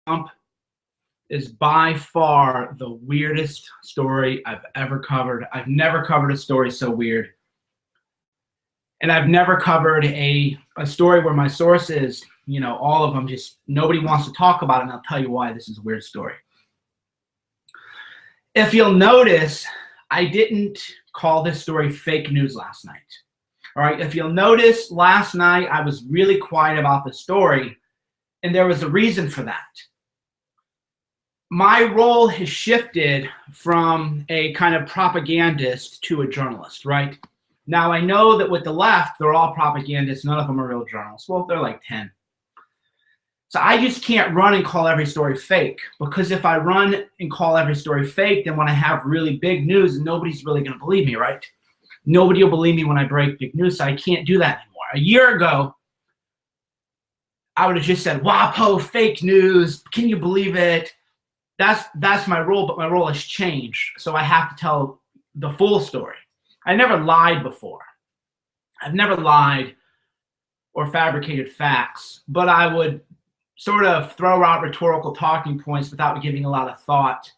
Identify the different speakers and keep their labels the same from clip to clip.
Speaker 1: Trump is by far the weirdest story I've ever covered. I've never covered a story so weird. And I've never covered a story where my sources, all of them, just nobody wants to talk about it, and I'll tell you why this is a weird story. If you'll notice, I didn't call this story fake news last night. All right, if you'll notice, last night I was really quiet about the story, and there was a reason for that. My role has shifted from a kind of propagandist to a journalist, right? Now, I know that with the left, they're all propagandists. None of them are real journalists. Well, they're like 10. So I just can't run and call every story fake, because if I run and call every story fake, then when I have really big news, nobody's really going to believe me, right? Nobody will believe me when I break big news, so I can't do that anymore. A year ago, I would have just said, WaPo, fake news, can you believe it? That's my role, but my role has changed, so I have to tell the full story. I never lied before. I've never lied or fabricated facts, but I would sort of throw out rhetorical talking points without giving a lot of thought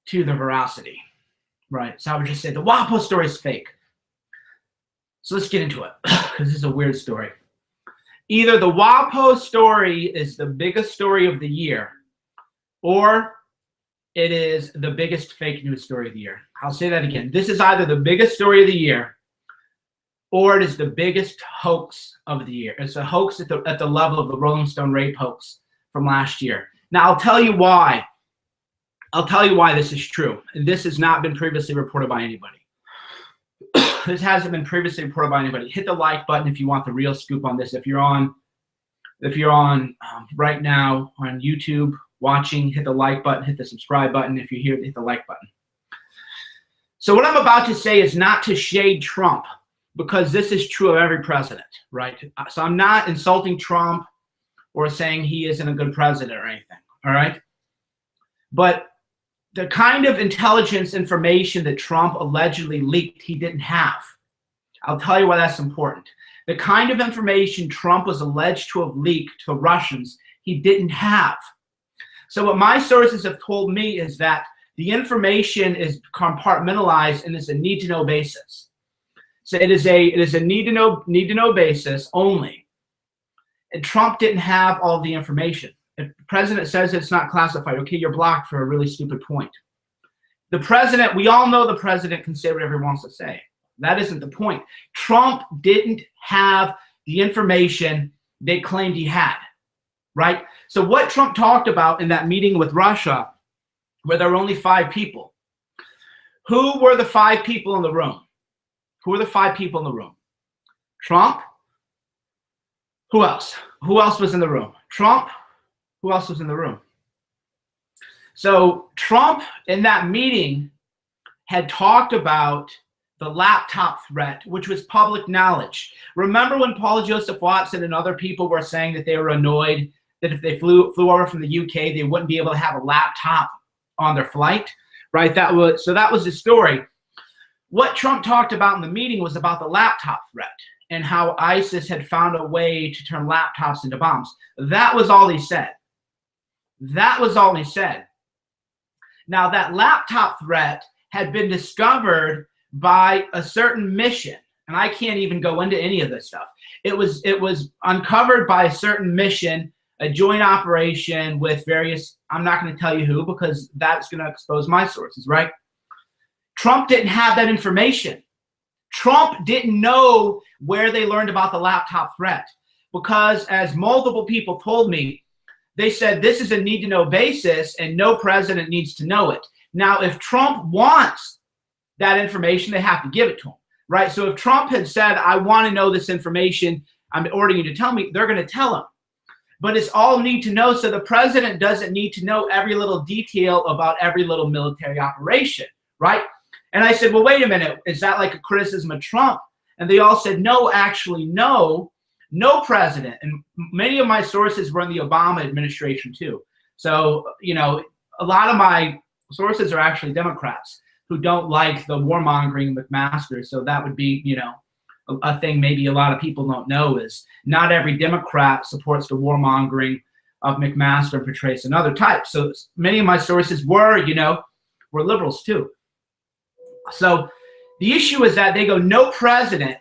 Speaker 1: to the veracity, right? So I would just say the WaPo story is fake. So let's get into it, because this is a weird story. Either the WaPo story is the biggest story of the year, or it is the biggest fake news story of the year. I'll say that again. This is either the biggest story of the year, or it is the biggest hoax of the year. It's a hoax at the level of the Rolling Stone rape hoax from last year. Now, I'll tell you why. I'll tell you why this is true. And this has not been previously reported by anybody. This hasn't been previously reported by anybody. Hit the like button if you want the real scoop on this. If you're on right now on YouTube watching, hit the like button, hit the subscribe button. If you're here, hit the like button. So what I'm about to say is not to shade Trump, because this is true of every president, right? So I'm not insulting Trump or saying he isn't a good president or anything, all right? But the kind of intelligence information that Trump allegedly leaked, he didn't have. I'll tell you why that's important. The kind of information Trump was alleged to have leaked to the Russians, he didn't have. So what my sources have told me is that the information is compartmentalized and is a need-to-know basis. So it is a need-to-know basis only. And Trump didn't have all the information. If the president says it's not classified, okay, you're blocked for a really stupid point. The president, we all know the president can say whatever he wants to say. That isn't the point. Trump didn't have the information they claimed he had, right? So what Trump talked about in that meeting with Russia, where there were only 5 people, who were the 5 people in the room? Who were the 5 people in the room? Trump. Who else? Who else was in the room? Trump. Who else was in the room? So Trump in that meeting had talked about the laptop threat, which was public knowledge. Remember when Paul Joseph Watson and other people were saying that they were annoyed that if they flew over from the UK, they wouldn't be able to have a laptop on their flight, right? That was the story. What Trump talked about in the meeting was about the laptop threat and how ISIS had found a way to turn laptops into bombs. That was all he said. That was all he said. Now, that laptop threat had been discovered by a certain mission, and I can't even go into any of this stuff. It was uncovered by a certain mission, a joint operation with various, I'm not going to tell you who, because that's going to expose my sources, right? Trump didn't have that information. Trump didn't know where they learned about the laptop threat, because as multiple people told me, they said this is a need-to-know basis and no president needs to know it. Now, if Trump wants that information, they have to give it to him, right? So if Trump had said, I want to know this information, I'm ordering you to tell me, they're going to tell him. But it's all need to know, so the president doesn't need to know every little detail about every little military operation, right? And I said, well, wait a minute, is that like a criticism of Trump? And they all said, no, actually, no president. And many of my sources were in the Obama administration too. So, a lot of my sources are actually Democrats who don't like the warmongering with McMaster. So that would be, a thing maybe a lot of people don't know is not every Democrat supports the warmongering of McMaster and Petraeus and other types. So many of my sources were, were liberals too. So the issue is that they go, no president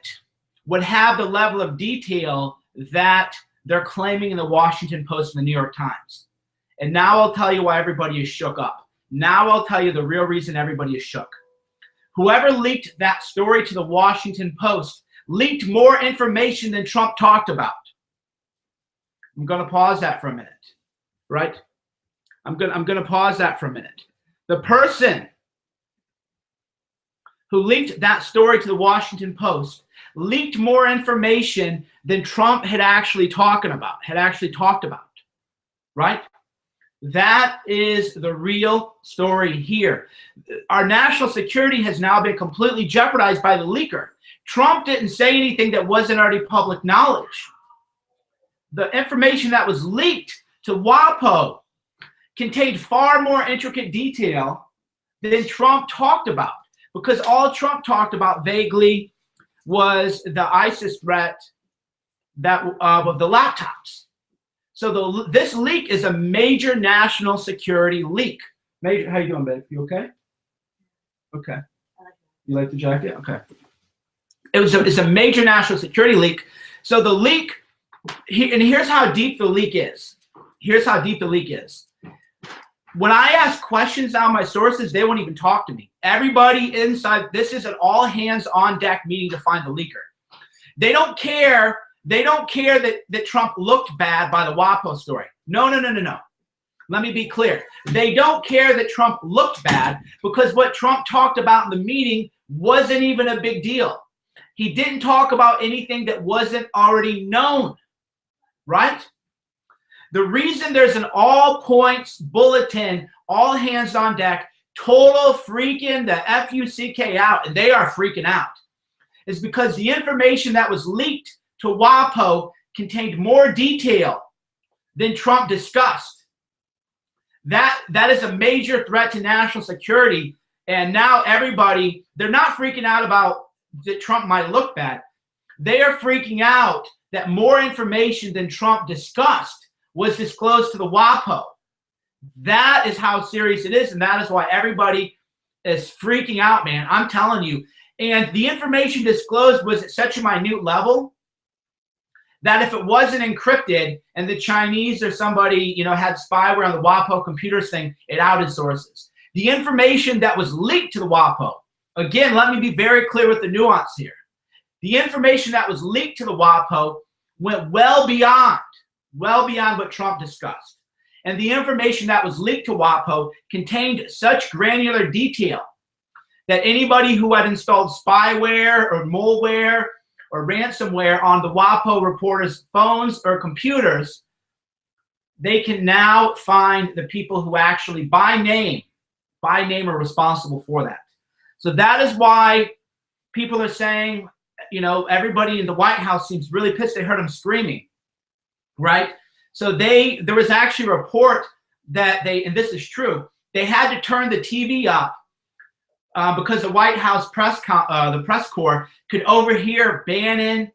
Speaker 1: would have the level of detail that they're claiming in the Washington Post and the New York Times. And now I'll tell you why everybody is shook up. Now I'll tell you the real reason everybody is shook. Whoever leaked that story to the Washington Post leaked more information than Trump talked about. I'm going to pause that for a minute, right? I'm going to pause that for a minute. The person who leaked that story to the Washington Post leaked more information than Trump had actually talked about, right? That is the real story here. Our national security has now been completely jeopardized by the leaker. Trump didn't say anything that wasn't already public knowledge. The information that was leaked to WaPo contained far more intricate detail than Trump talked about, because all Trump talked about vaguely was the ISIS threat that of the laptops. So this leak is a major national security leak. Major, how you doing, babe? You okay? Okay. You like the jacket? Okay. It's a major national security leak. So the leak, and here's how deep the leak is. Here's how deep the leak is. When I ask questions on my sources, they won't even talk to me. Everybody inside, this is an all hands on deck meeting to find the leaker. They don't care. They don't care that Trump looked bad by the WaPo story. No. Let me be clear. They don't care that Trump looked bad, because what Trump talked about in the meeting wasn't even a big deal. He didn't talk about anything that wasn't already known, right? The reason there's an all points bulletin, all hands on deck, total freaking the F-U-C-K out, and they are freaking out, is because the information that was leaked to WaPo contained more detail than Trump discussed. That is a major threat to national security. And now everybody, they're not freaking out about that Trump might look bad. They are freaking out that more information than Trump discussed was disclosed to the WaPo. That is how serious it is, and that is why everybody is freaking out, man. I'm telling you. And the information disclosed was at such a minute level that if it wasn't encrypted and the Chinese or somebody, had spyware on the WaPo computers thing, it outed sources. The information that was leaked to the WaPo, again, let me be very clear with the nuance here. The information that was leaked to the WaPo went well beyond what Trump discussed. And the information that was leaked to WaPo contained such granular detail that anybody who had installed spyware or malware or ransomware on the WaPo reporters' phones or computers, they can now find the people who actually by name are responsible for that. So that is why people are saying, everybody in the White House seems really pissed. They heard him screaming, right? So there was actually a report that and this is true, they had to turn the TV up because the White House the press corps could overhear Bannon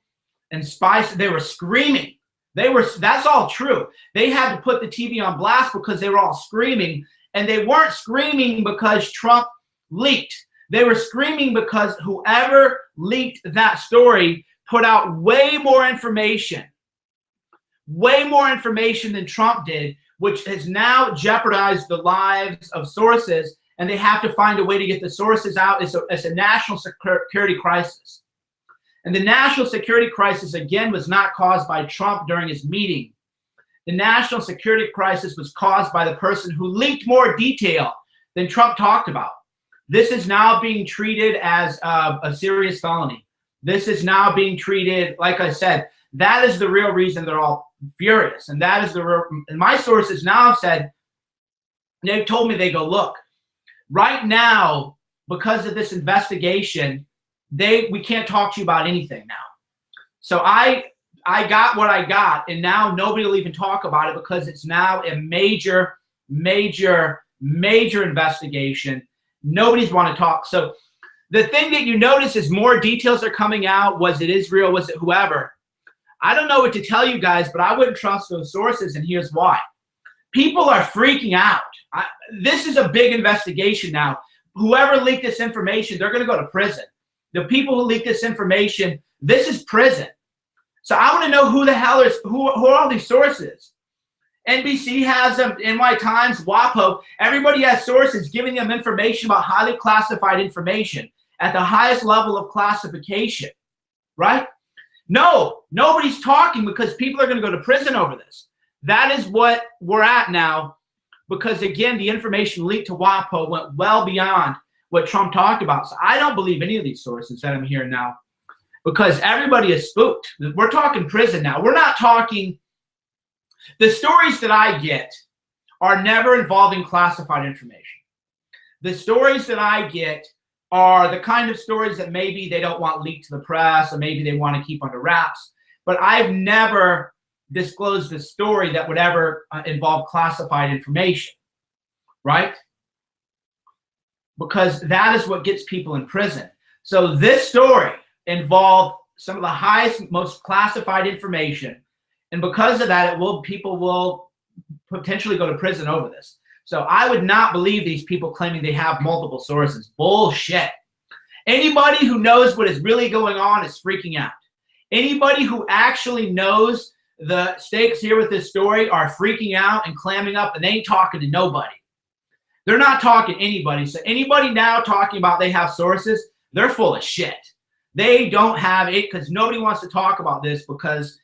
Speaker 1: and Spicer. They were screaming. That's all true. They had to put the TV on blast because they were all screaming, and they weren't screaming because Trump leaked. They were screaming because whoever leaked that story put out way more information than Trump did, which has now jeopardized the lives of sources, and they have to find a way to get the sources out. It's a national security crisis. And the national security crisis, again, was not caused by Trump during his meeting. The national security crisis was caused by the person who leaked more detail than Trump talked about. This is now being treated as a serious felony. This is now being treated, like I said, that is the real reason they're all furious. And that is and my sources now have said, they've told me, they go, look, right now, because of this investigation, we can't talk to you about anything now. So I got what I got, and now nobody will even talk about it because it's now a major investigation. Nobody's want to talk. So the thing that you notice is more details are coming out. Was it Israel? Was it whoever? I don't know what to tell you guys, but I wouldn't trust those sources, and here's why. People are freaking out. This is a big investigation now. Whoever leaked this information, they're going to go to prison. The people who leaked this information, this is prison. So I want to know who the hell who are all these sources? NBC has them, NY Times, WaPo. Everybody has sources giving them information about highly classified information at the highest level of classification, right? No, nobody's talking because people are going to go to prison over this. That is what we're at now because, again, the information leaked to WaPo went well beyond what Trump talked about. So I don't believe any of these sources that I'm hearing now because everybody is spooked. We're talking prison now. We're not talking – the stories that I get are never involving classified information. The stories that I get are the kind of stories that maybe they don't want leaked to the press or maybe they want to keep under wraps. But I've never disclosed a story that would ever involve classified information, right? Because that is what gets people in prison. So this story involved some of the highest, most classified information. And because of that, people will potentially go to prison over this. So I would not believe these people claiming they have multiple sources. Bullshit. Anybody who knows what is really going on is freaking out. Anybody who actually knows the stakes here with this story are freaking out and clamming up, and they ain't talking to nobody. They're not talking to anybody. So anybody now talking about they have sources, they're full of shit. They don't have it because nobody wants to talk about this because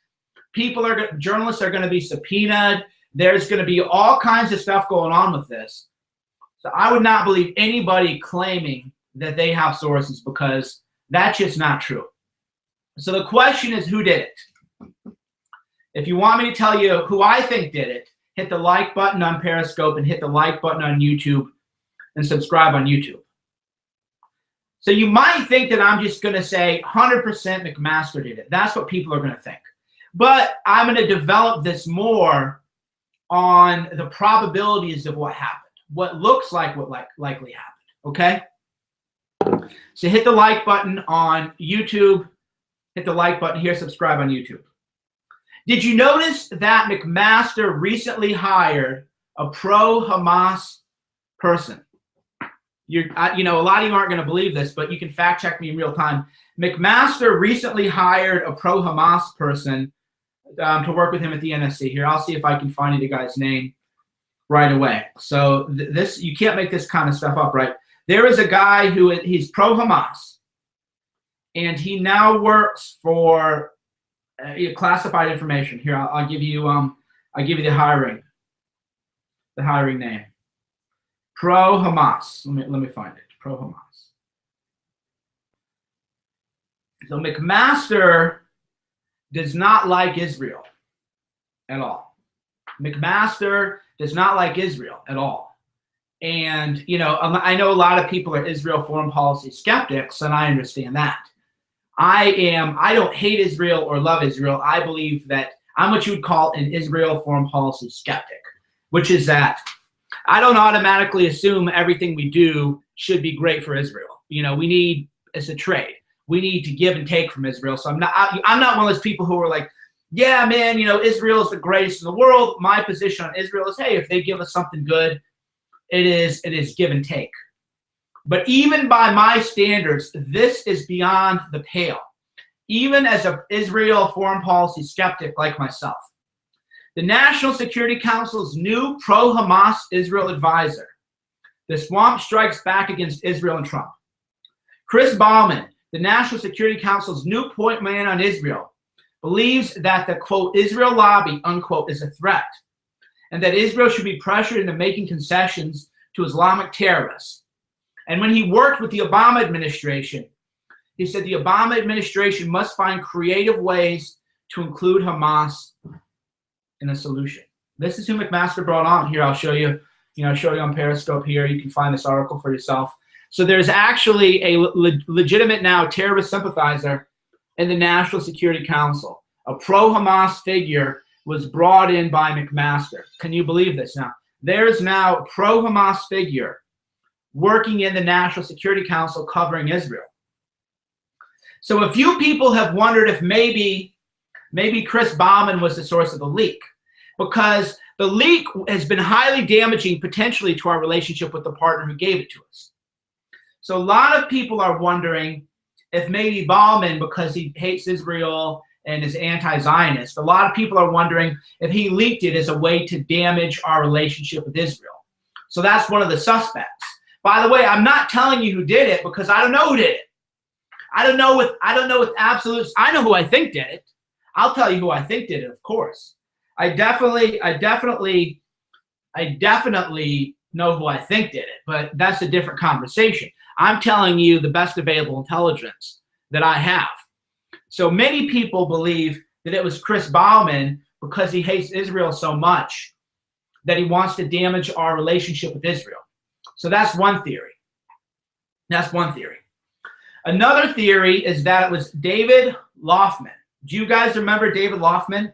Speaker 1: journalists are going to be subpoenaed. There's going to be all kinds of stuff going on with this. So I would not believe anybody claiming that they have sources because that's just not true. So the question is, who did it? If you want me to tell you who I think did it, hit the like button on Periscope and hit the like button on YouTube and subscribe on YouTube. So you might think that I'm just going to say 100% McMaster did it. That's what people are going to think. But I'm going to develop this more on the probabilities of what happened, what looks like what likely happened, okay? So hit the like button on YouTube, hit the like button here, subscribe on YouTube. Did you notice that McMaster recently hired a pro-Hamas person? A lot of you aren't going to believe this, but you can fact check me in real time. McMaster recently hired a pro-Hamas person to work with him at the NSC. Here, I'll see if I can find the guy's name right away. So you can't make this kind of stuff up, right? There is a guy he's pro-Hamas, and he now works for classified information. Here, I'll give you the hiring name. Pro-Hamas. Let me find it. Pro-Hamas. So McMaster does not like Israel at all. McMaster does not like Israel at all. And, I know a lot of people are Israel foreign policy skeptics, and I understand that. I don't hate Israel or love Israel. I believe that I'm what you would call an Israel foreign policy skeptic, which is that I don't automatically assume everything we do should be great for Israel. It's a trade. We need to give and take from Israel. So I'm not one of those people who are like, yeah, man, Israel is the greatest in the world. My position on Israel is, hey, if they give us something good, it is give and take. But even by my standards, this is beyond the pale. Even as an Israel foreign policy skeptic like myself. The National Security Council's new pro-Hamas Israel advisor. The swamp strikes back against Israel and Trump. Chris Baumann, the National Security Council's new point man on Israel, believes that the, quote, Israel lobby, unquote, is a threat, and that Israel should be pressured into making concessions to Islamic terrorists. And when he worked with the Obama administration, he said the Obama administration must find creative ways to include Hamas in a solution. This is who McMaster brought on. Here, I'll show you, show you on Periscope here. You can find this article for yourself. So there's actually a legitimate now terrorist sympathizer in the National Security Council. A pro-Hamas figure was brought in by McMaster. Can you believe this now? There's now a pro-Hamas figure working in the National Security Council covering Israel. So a few people have wondered if maybe Chris Baumann was the source of the leak, because The leak has been highly damaging potentially to our relationship with the partner who gave it to us. So a lot of people are wondering if maybe Bauman, because he hates Israel and is anti-Zionist, a lot of people are wondering if he leaked it as a way to damage our relationship with Israel. So that's one of the suspects. By the way, I'm not telling you who did it because I don't know who did it. I don't know with absolutes. I know who I think did it. I'll tell you who I think did it, of course. I definitely know who I think did it, but that's a different conversation. I'm telling you the best available intelligence that I have. So many people believe that it was Chris Bauman because he hates Israel so much that he wants to damage our relationship with Israel. So that's one theory. That's one theory. Another theory is that it was David Loffman. Do you guys remember David Loffman?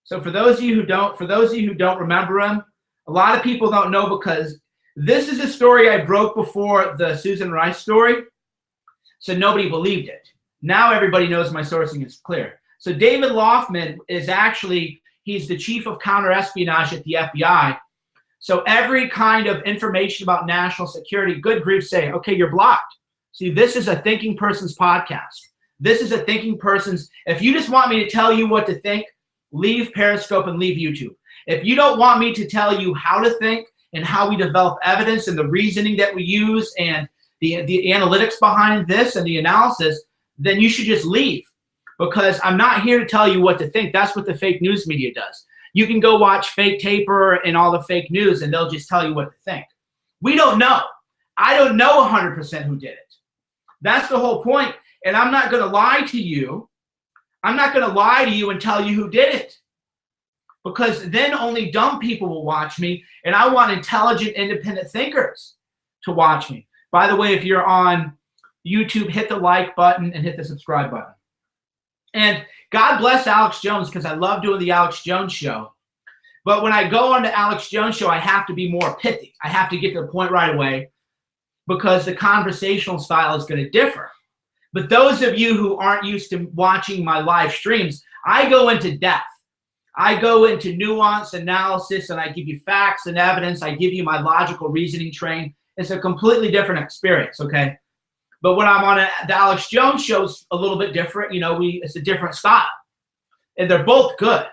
Speaker 1: So for those of you who don't remember him, a lot of people don't know because this is a story I broke before the Susan Rice story. So nobody believed it. Now everybody knows my sourcing is clear. So David Loffman is actually, he's the chief of counterespionage at the FBI. So every kind of information about national security, good grief, say, okay, you're blocked. See, this is a thinking person's podcast. This is a thinking person's, if you just want me to tell you what to think, leave Periscope and leave YouTube. If you don't want me to tell you how to think and how we develop evidence and the reasoning that we use and the analytics behind this and the analysis, then you should just leave, because I'm not here to tell you what to think. That's what the fake news media does. You can go watch Fake Taper and all the fake news and they'll just tell you what to think. We don't know. I don't know 100% who did it. That's the whole point. And I'm not going to lie to you. I'm not going to lie to you and tell you who did it, because then only dumb people will watch me, and I want intelligent, independent thinkers to watch me. By the way, if you're on YouTube, hit the like button and hit the subscribe button. And God bless Alex Jones, because I love doing the Alex Jones show. But when I go on the Alex Jones show, I have to be more pithy. I have to get to the point right away, because the conversational style is going to differ. But those of you who aren't used to watching my live streams, I go into depth. I go into nuance, analysis, and I give you facts and evidence. I give you my logical reasoning train. It's a completely different experience, okay? But when I'm on the Alex Jones show, it's a little bit different. You know, it's a different style. And they're both good.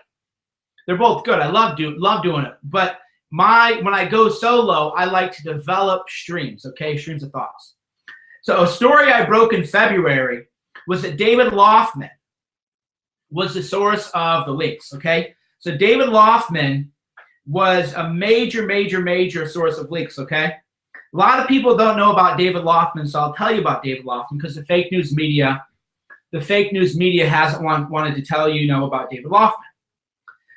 Speaker 1: They're both good. I love doing it. But when I go solo, I like to develop streams, okay? Streams of thoughts. So a story I broke in February was that David Loffman was the source of the leaks, okay? So David Loffman was a major source of leaks, okay? A lot of people don't know about David Loffman, so I'll tell you about David Loffman, because the fake news media hasn't wanted to tell you, about David Loffman.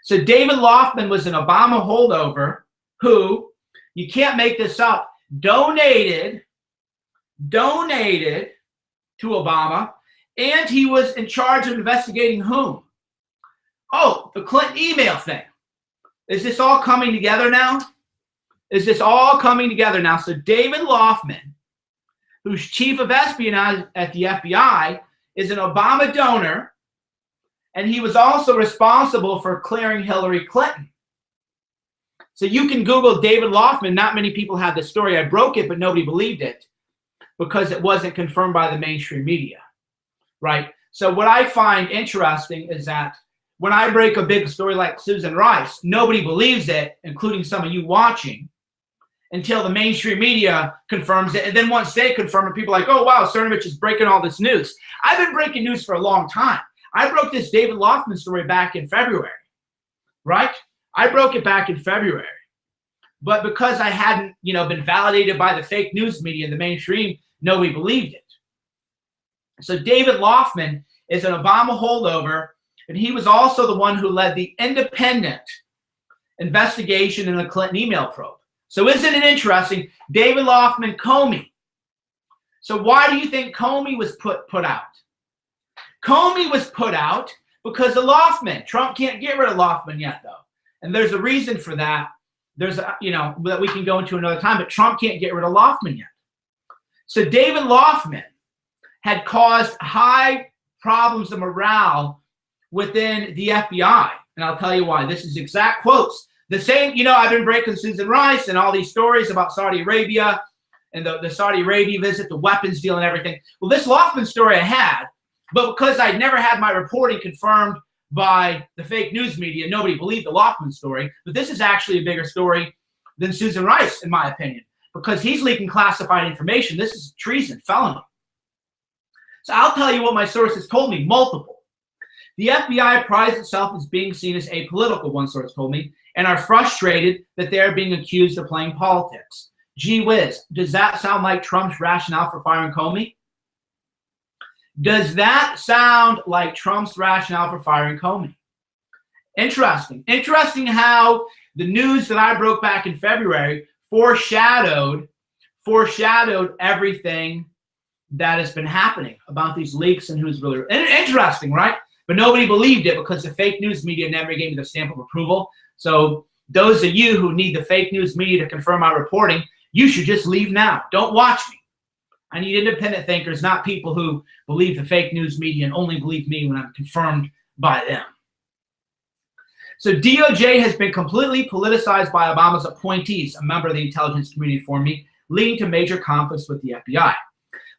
Speaker 1: So David Loffman was an Obama holdover who, you can't make this up, donated to Obama, and he was in charge of investigating whom? Oh, the Clinton email thing. Is this all coming together now? Is this all coming together now? So David Loffman, who's chief of espionage at the FBI, is an Obama donor, and he was also responsible for clearing Hillary Clinton. So you can Google David Loffman. Not many people have this story. I broke it, but nobody believed it because it wasn't confirmed by the mainstream media, right? So what I find interesting is that when I break a big story like Susan Rice, nobody believes it, including some of you watching, until the mainstream media confirms it. And then once they confirm it, people are like, oh, wow, Cernovich is breaking all this news. I've been breaking news for a long time. I broke this David Loffman story back in February, right? I broke it back in February. But because I hadn't, been validated by the fake news media and the mainstream, nobody believed it. So David Loffman is an Obama holdover, and he was also the one who led the independent investigation in the Clinton email probe. So isn't it interesting? David Loffman, Comey. So why do you think Comey was put out? Comey was put out because of Loffman. Trump can't get rid of Loffman yet, though. And there's a reason for that. There's, that we can go into another time, but Trump can't get rid of Loffman yet. So David Loffman had caused high problems of morale within the FBI. And I'll tell you why. This is exact quotes. The same, I've been breaking Susan Rice and all these stories about Saudi Arabia and the Saudi Arabia visit, the weapons deal and everything. Well, this Loftman story I had, but because I'd never had my reporting confirmed by the fake news media, nobody believed the Loftman story. But this is actually a bigger story than Susan Rice, in my opinion, because he's leaking classified information. This is treason, felony. So I'll tell you what my sources told me, multiple. The FBI prides itself as being seen as apolitical, one source told me, and are frustrated that they're being accused of playing politics. Gee whiz, does that sound like Trump's rationale for firing Comey? Does that sound like Trump's rationale for firing Comey? Interesting. Interesting how the news that I broke back in February foreshadowed everything that has been happening about these leaks and who's really interesting, right? But nobody believed it because the fake news media never gave me the stamp of approval. So those of you who need the fake news media to confirm my reporting, you should just leave now. Don't watch me. I need independent thinkers, not people who believe the fake news media and only believe me when I'm confirmed by them. So DOJ has been completely politicized by Obama's appointees, a member of the intelligence community informed me, leading to major conflicts with the FBI.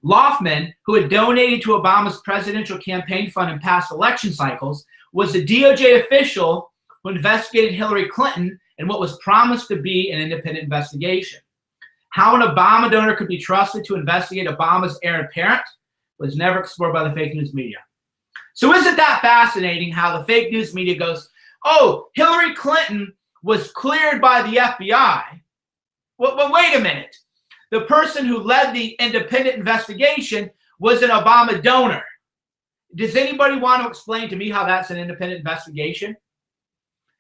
Speaker 1: Loftman, who had donated to Obama's presidential campaign fund in past election cycles, was a DOJ official who investigated Hillary Clinton in what was promised to be an independent investigation. How an Obama donor could be trusted to investigate Obama's heir apparent was never explored by the fake news media. So isn't that fascinating how the fake news media goes, oh, Hillary Clinton was cleared by the FBI. Well, wait a minute. The person who led the independent investigation was an Obama donor. Does anybody want to explain to me how that's an independent investigation?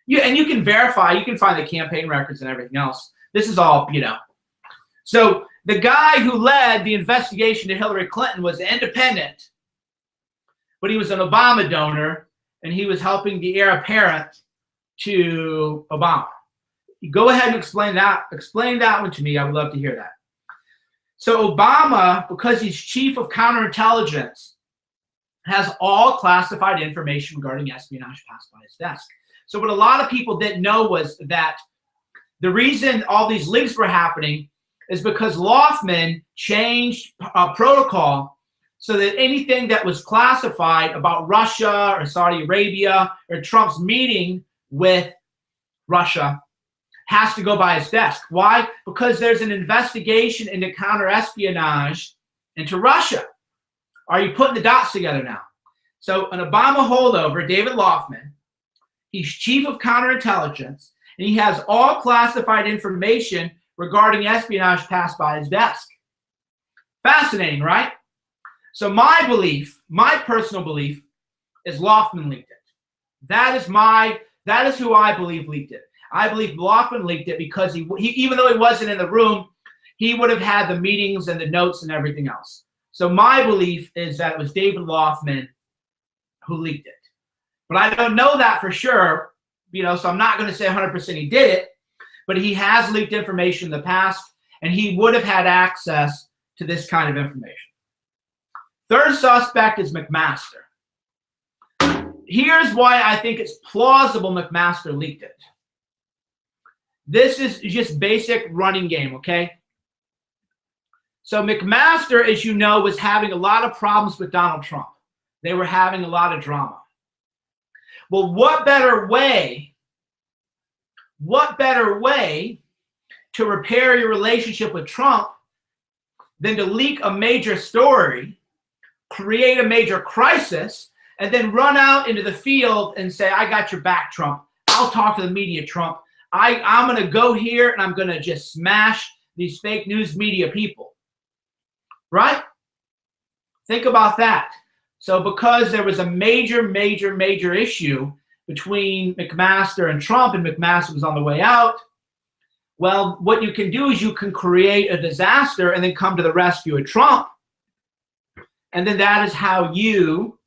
Speaker 1: And you can verify, you can find the campaign records and everything else. This is all, So the guy who led the investigation to Hillary Clinton was independent, but he was an Obama donor, and he was helping the heir apparent to Obama. Go ahead and explain that. Explain that one to me. I would love to hear that. So Obama, because he's chief of counterintelligence, has all classified information regarding espionage passed by his desk. So what a lot of people didn't know was that the reason all these leaks were happening is because Loftman changed protocol so that anything that was classified about Russia or Saudi Arabia or Trump's meeting with Russia has to go by his desk. Why? Because there's an investigation into counter-espionage into Russia. Are you putting the dots together now? So an Obama holdover, David Loftman, he's chief of counterintelligence, and he has all classified information regarding espionage passed by his desk. Fascinating, right? So my belief, my personal belief, is Loftman leaked it. That is who I believe leaked it. I believe Loftman leaked it because he even though he wasn't in the room, he would have had the meetings and the notes and everything else. So my belief is that it was David Loftman who leaked it. But I don't know that for sure, so I'm not going to say 100% he did it, but he has leaked information in the past, and he would have had access to this kind of information. Third suspect is McMaster. Here's why I think it's plausible McMaster leaked it. This is just basic running game, okay? So McMaster, as you know, was having a lot of problems with Donald Trump. They were having a lot of drama. Well, what better way to repair your relationship with Trump than to leak a major story, create a major crisis, and then run out into the field and say, I got your back, Trump. I'll talk to the media, Trump. I'm going to go here and I'm going to just smash these fake news media people. Right? Think about that. So because there was a major issue between McMaster and Trump, and McMaster was on the way out, well, what you can do is you can create a disaster and then come to the rescue of Trump. And then that is how you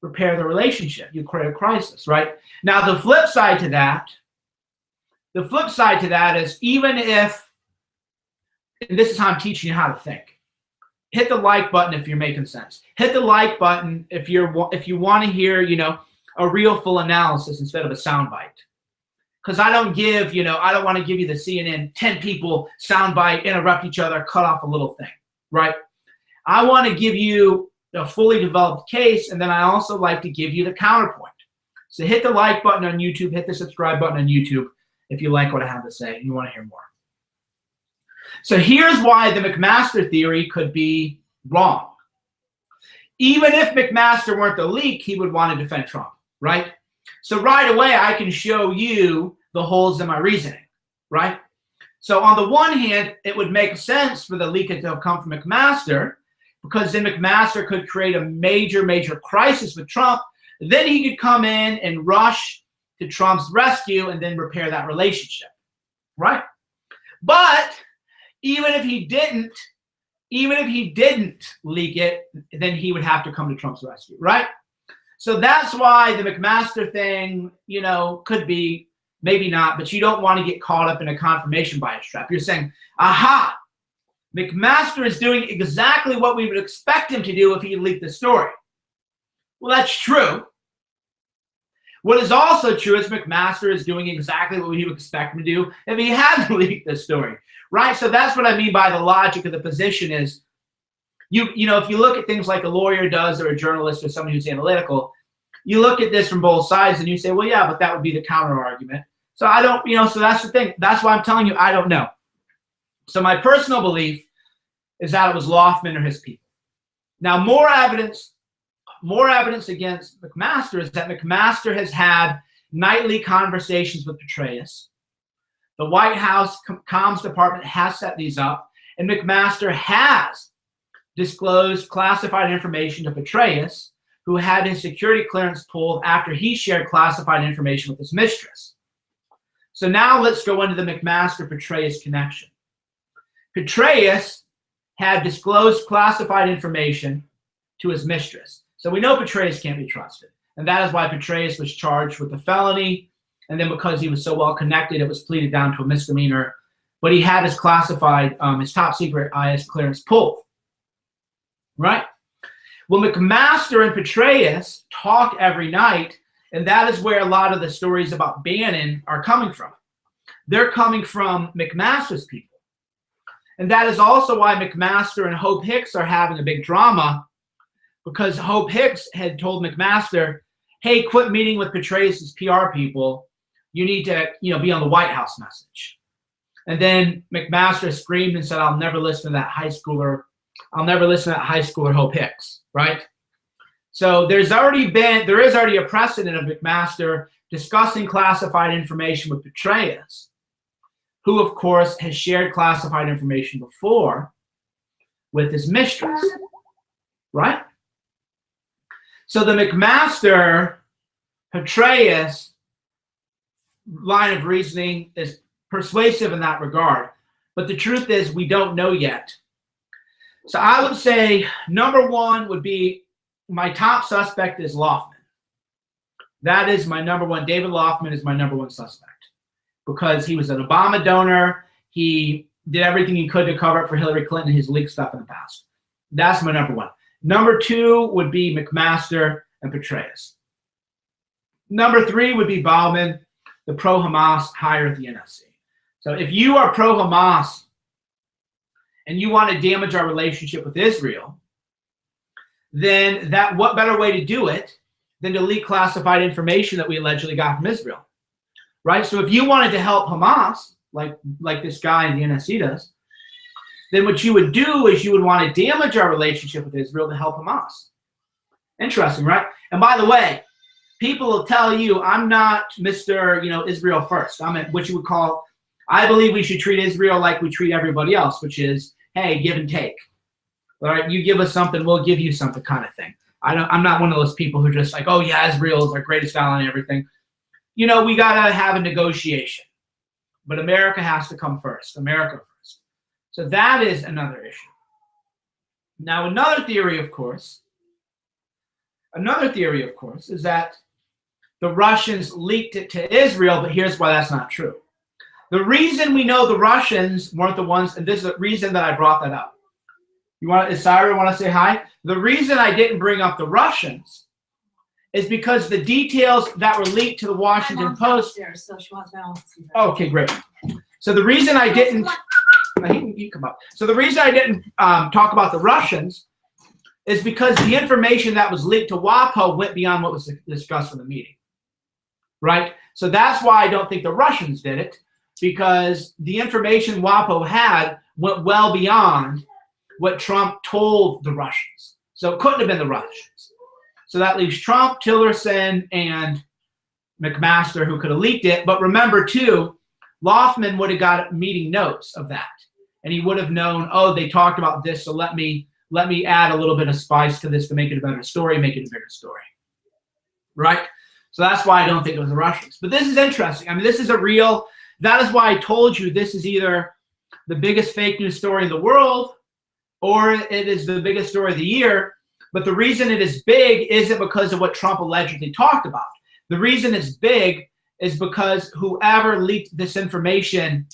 Speaker 1: repair the relationship. You create a crisis, right? Now, the flip side to that is even if, and this is how I'm teaching you how to think. Hit the like button if you're making sense. Hit the like button if you want to hear, a real full analysis instead of a soundbite. because I don't give, I don't want to give you the CNN 10 people soundbite, interrupt each other, cut off a little thing, right? I want to give you a fully developed case, and then I also like to give you the counterpoint. So hit the like button on YouTube, hit the subscribe button on YouTube if you like what I have to say and you want to hear more. So here's why the McMaster theory could be wrong. Even if McMaster weren't the leak, he would want to defend Trump, right? So right away, I can show you the holes in my reasoning, right? So on the one hand, it would make sense for the leak to have come from McMaster, because then McMaster could create a major, major crisis with Trump. Then he could come in and rush to Trump's rescue and then repair that relationship, right? But even if he didn't leak it, then he would have to come to Trump's rescue, right? So that's why the McMaster thing, could be, maybe not, but you don't want to get caught up in a confirmation bias trap. You're saying, aha, McMaster is doing exactly what we would expect him to do if he leaked the story. Well, that's true. What is also true is McMaster is doing exactly what we would expect him to do if he hadn't leaked the story, right? So that's what I mean by the logic of the position is, if you look at things like a lawyer does or a journalist or somebody who's analytical, you look at this from both sides and you say, well, yeah, but that would be the counter argument. So I don't, so that's the thing. That's why I'm telling you, I don't know. So my personal belief is that it was Loftman or his people. Now, more evidence against McMaster is that McMaster has had nightly conversations with Petraeus. The White House comms department has set these up, and McMaster has disclosed classified information to Petraeus, who had his security clearance pulled after he shared classified information with his mistress. So now let's go into the McMaster-Petraeus connection. Petraeus had disclosed classified information to his mistress. So we know Petraeus can't be trusted. And that is why Petraeus was charged with a felony. And then because he was so well connected, it was pleaded down to a misdemeanor. But he had his classified, his top secret IS clearance pulled. Right? Well, McMaster and Petraeus talk every night, and that is where a lot of the stories about Bannon are coming from. They're coming from McMaster's people. And that is also why McMaster and Hope Hicks are having a big drama, because Hope Hicks had told McMaster, hey, quit meeting with Petraeus' PR people. You need to, be on the White House message. And then McMaster screamed and said, I'll never listen to that high schooler. I'll never listen to that high schooler Hope Hicks, right? So there is already a precedent of McMaster discussing classified information with Petraeus, who, of course, has shared classified information before with his mistress, right? So the McMaster-Petraeus line of reasoning is persuasive in that regard. But the truth is we don't know yet. So I would say number one would be my top suspect is Loftman. That is my number one. David Loftman is my number one suspect because he was an Obama donor. He did everything he could to cover up for Hillary Clinton and his leaked stuff in the past. That's my number one. Number two would be McMaster and Petraeus. Number three would be Bauman, the pro-Hamas hire at the NSC. So if you are pro-Hamas and you want to damage our relationship with Israel, then what better way to do it than to leak classified information that we allegedly got from Israel, right? So if you wanted to help Hamas, like this guy in the NSC does, then what you would do is you would want to damage our relationship with Israel to help Hamas. Interesting, right? And by the way, people will tell you I'm not Mr. Israel first. I'm at what you would call, I believe we should treat Israel like we treat everybody else, which is, hey, give and take. All right, you give us something, we'll give you something kind of thing. I'm not one of those people who just like, oh yeah, Israel is our greatest ally and everything. We gotta have a negotiation. But America has to come first. America first. So that is another issue. Now another theory, of course, is that the Russians leaked it to Israel, but here's why that's not true. The reason we know the Russians weren't the ones, and this is the reason that I brought that up. Is Syra want to say hi? The reason I didn't bring up the Russians is because the details that were leaked to the Washington Post.
Speaker 2: So she wants to
Speaker 1: Okay, great. So the reason I didn't, you come up. So the reason I didn't talk about the Russians is because the information that was leaked to WaPo went beyond what was discussed in the meeting, right? So that's why I don't think the Russians did it, because the information WaPo had went well beyond what Trump told the Russians. So it couldn't have been the Russians. So that leaves Trump, Tillerson, and McMaster, who could have leaked it. But remember, too, Loftman would have got meeting notes of that. And he would have known, oh, they talked about this, so let me add a little bit of spice to this to make it a better story, make it a bigger story. Right? So that's why I don't think it was the Russians. But this is interesting. I mean, this is a real, that is why I told you this is either the biggest fake news story in the world or it is the biggest story of the year. But the reason it is big isn't because of what Trump allegedly talked about. The reason it's big is because whoever leaked this information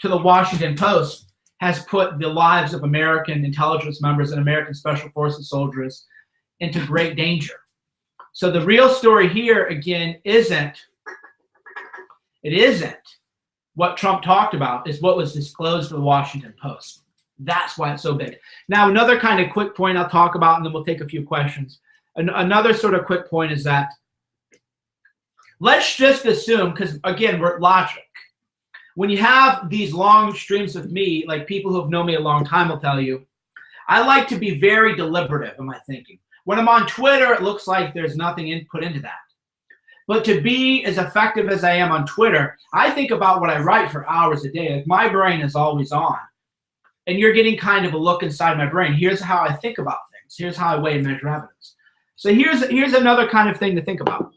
Speaker 1: to the Washington Post has put the lives of American intelligence members and American Special Forces soldiers into great danger. So the real story here, again, isn't what Trump talked about, is what was disclosed to the Washington Post. That's why it's so big. Now, another kind of quick point I'll talk about, and then we'll take a few questions. Another sort of quick point is that let's just assume, because again, we're logic. When you have these long streams of me, like people who have known me a long time will tell you, I like to be very deliberative in my thinking. When I'm on Twitter, it looks like there's nothing put into that. But to be as effective as I am on Twitter, I think about what I write for hours a day. Like my brain is always on. And you're getting kind of a look inside my brain. Here's how I think about things. Here's how I weigh and measure evidence. So here's another kind of thing to think about.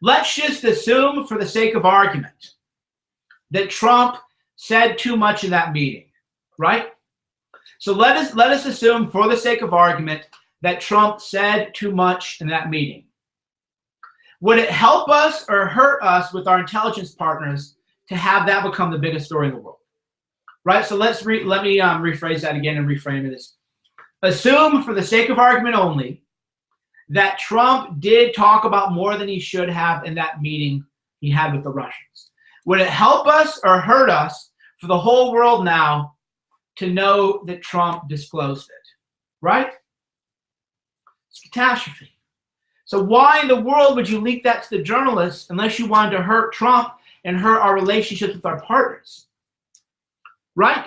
Speaker 1: Let's just assume, for the sake of argument, that Trump said too much in that meeting, right? So let us assume, for the sake of argument, that Trump said too much in that meeting. Would it help us or hurt us with our intelligence partners to have that become the biggest story in the world? Right? So let me rephrase that again and reframe it as, assume, for the sake of argument only, that Trump did talk about more than he should have in that meeting he had with the Russians. Would it help us or hurt us for the whole world now to know that Trump disclosed it? Right? It's a catastrophe. So why in the world would you leak that to the journalists unless you wanted to hurt Trump and hurt our relationships with our partners? Right?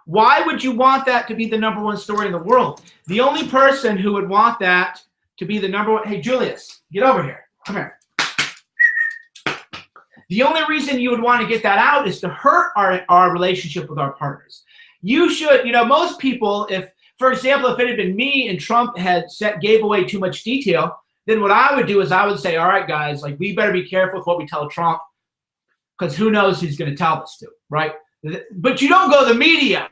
Speaker 1: Why would you want that to be the #1 story in the world? The only person who would want that to be the #1, hey, Julius, get over here. Come here. The only reason you would want to get that out is to hurt our relationship with our partners. You should, most people, if, for example, if it had been me and Trump had gave away too much detail, then what I would do is I would say, all right, guys, like we better be careful with what we tell Trump, because who knows who's going to tell this to, right? But you don't go to the media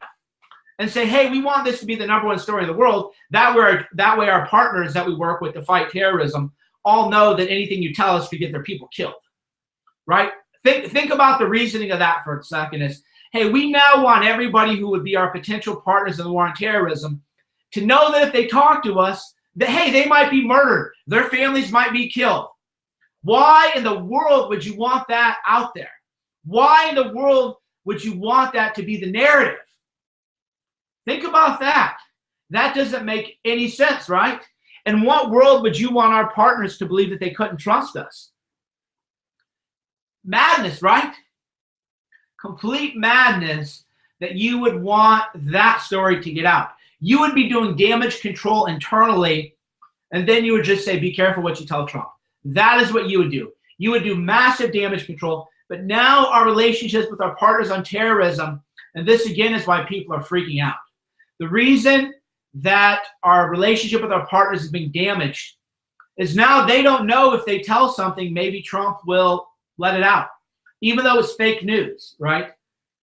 Speaker 1: and say, hey, we want this to be the #1 story in the world. That way our partners that we work with to fight terrorism all know that anything you tell us could get their people killed, right? Think about the reasoning of that for a second is, hey, we now want everybody who would be our potential partners in the war on terrorism to know that if they talk to us, that, hey, they might be murdered. Their families might be killed. Why in the world would you want that out there? Why in the world would you want that to be the narrative? Think about that. That doesn't make any sense, right? In what world would you want our partners to believe that they couldn't trust us? Madness, right? Complete madness that you would want that story to get out. You would be doing damage control internally, and then you would just say, be careful what you tell Trump. That is what you would do. You would do massive damage control. But now our relationships with our partners on terrorism, and this again is why people are freaking out. The reason that our relationship with our partners is being damaged is now they don't know if they tell something, maybe Trump will let it out. Even though it's fake news, right?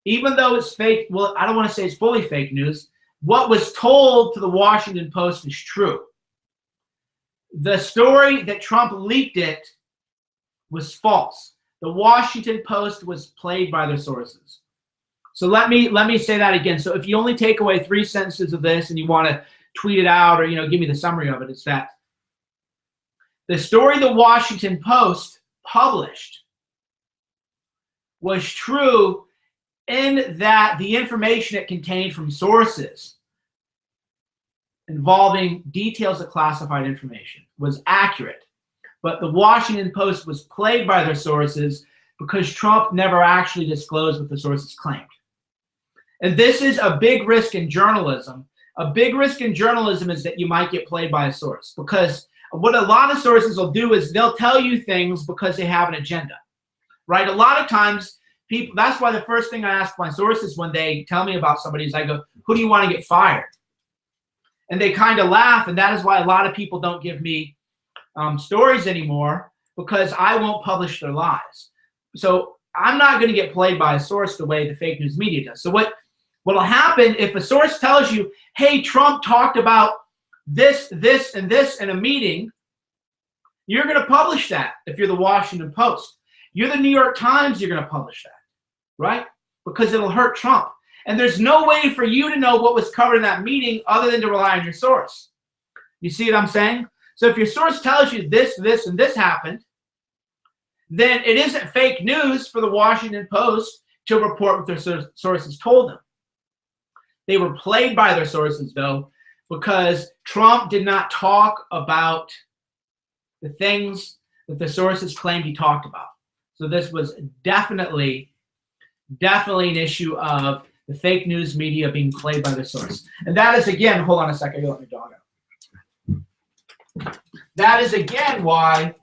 Speaker 1: Even though it's fake, well, I don't want to say it's fully fake news. What was told to the Washington Post is true. The story that Trump leaked it was false. The Washington Post was played by their sources. So let me say that again. So if you only take away 3 sentences of this and you want to tweet it out or give me the summary of it, it's that The story the Washington Post published was true in that the information it contained from sources involving details of classified information was accurate. But the Washington Post was plagued by their sources because Trump never actually disclosed what the sources claimed. And this is a big risk in journalism. A big risk in journalism is that you might get played by a source, because what a lot of sources will do is they'll tell you things because they have an agenda, right? A lot of times people, that's why the first thing I ask my sources when they tell me about somebody is I go, who do you want to get fired? And they kind of laugh, and that is why a lot of people don't give me stories anymore, because I won't publish their lies. So I'm not going to get played by a source the way the fake news media does. So what'll happen if a source tells you, hey, Trump talked about this, this, and this in a meeting, you're going to publish that if you're the Washington Post. You're the New York Times, you're going to publish that, right? Because it'll hurt Trump. And there's no way for you to know what was covered in that meeting other than to rely on your source. You see what I'm saying? So if your source tells you this, this, and this happened, then it isn't fake news for the Washington Post to report what their sources told them. They were played by their sources, though, because Trump did not talk about the things that the sources claimed he talked about. So this was definitely an issue of the fake news media being played by their source. And that is, again, hold on a second, I gotta let my dog out. That is again why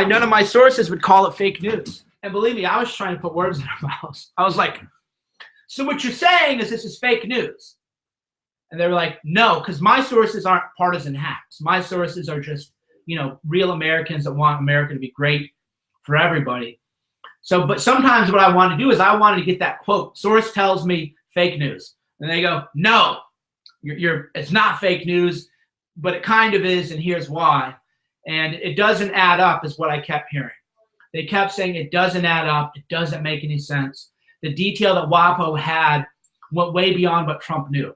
Speaker 1: none of my sources would call it fake news. And believe me, I was trying to put words in their mouths. I was like, so what you're saying is this is fake news? And they were like, no, because my sources aren't partisan hacks. My sources are just, real Americans that want America to be great for everybody. So, but sometimes what I want to do is I wanted to get that quote, source tells me fake news. And they go, no, it's not fake news, but it kind of is, and here's why. And it doesn't add up is what I kept hearing. They kept saying it doesn't add up. It doesn't make any sense. The detail that WaPo had went way beyond what Trump knew,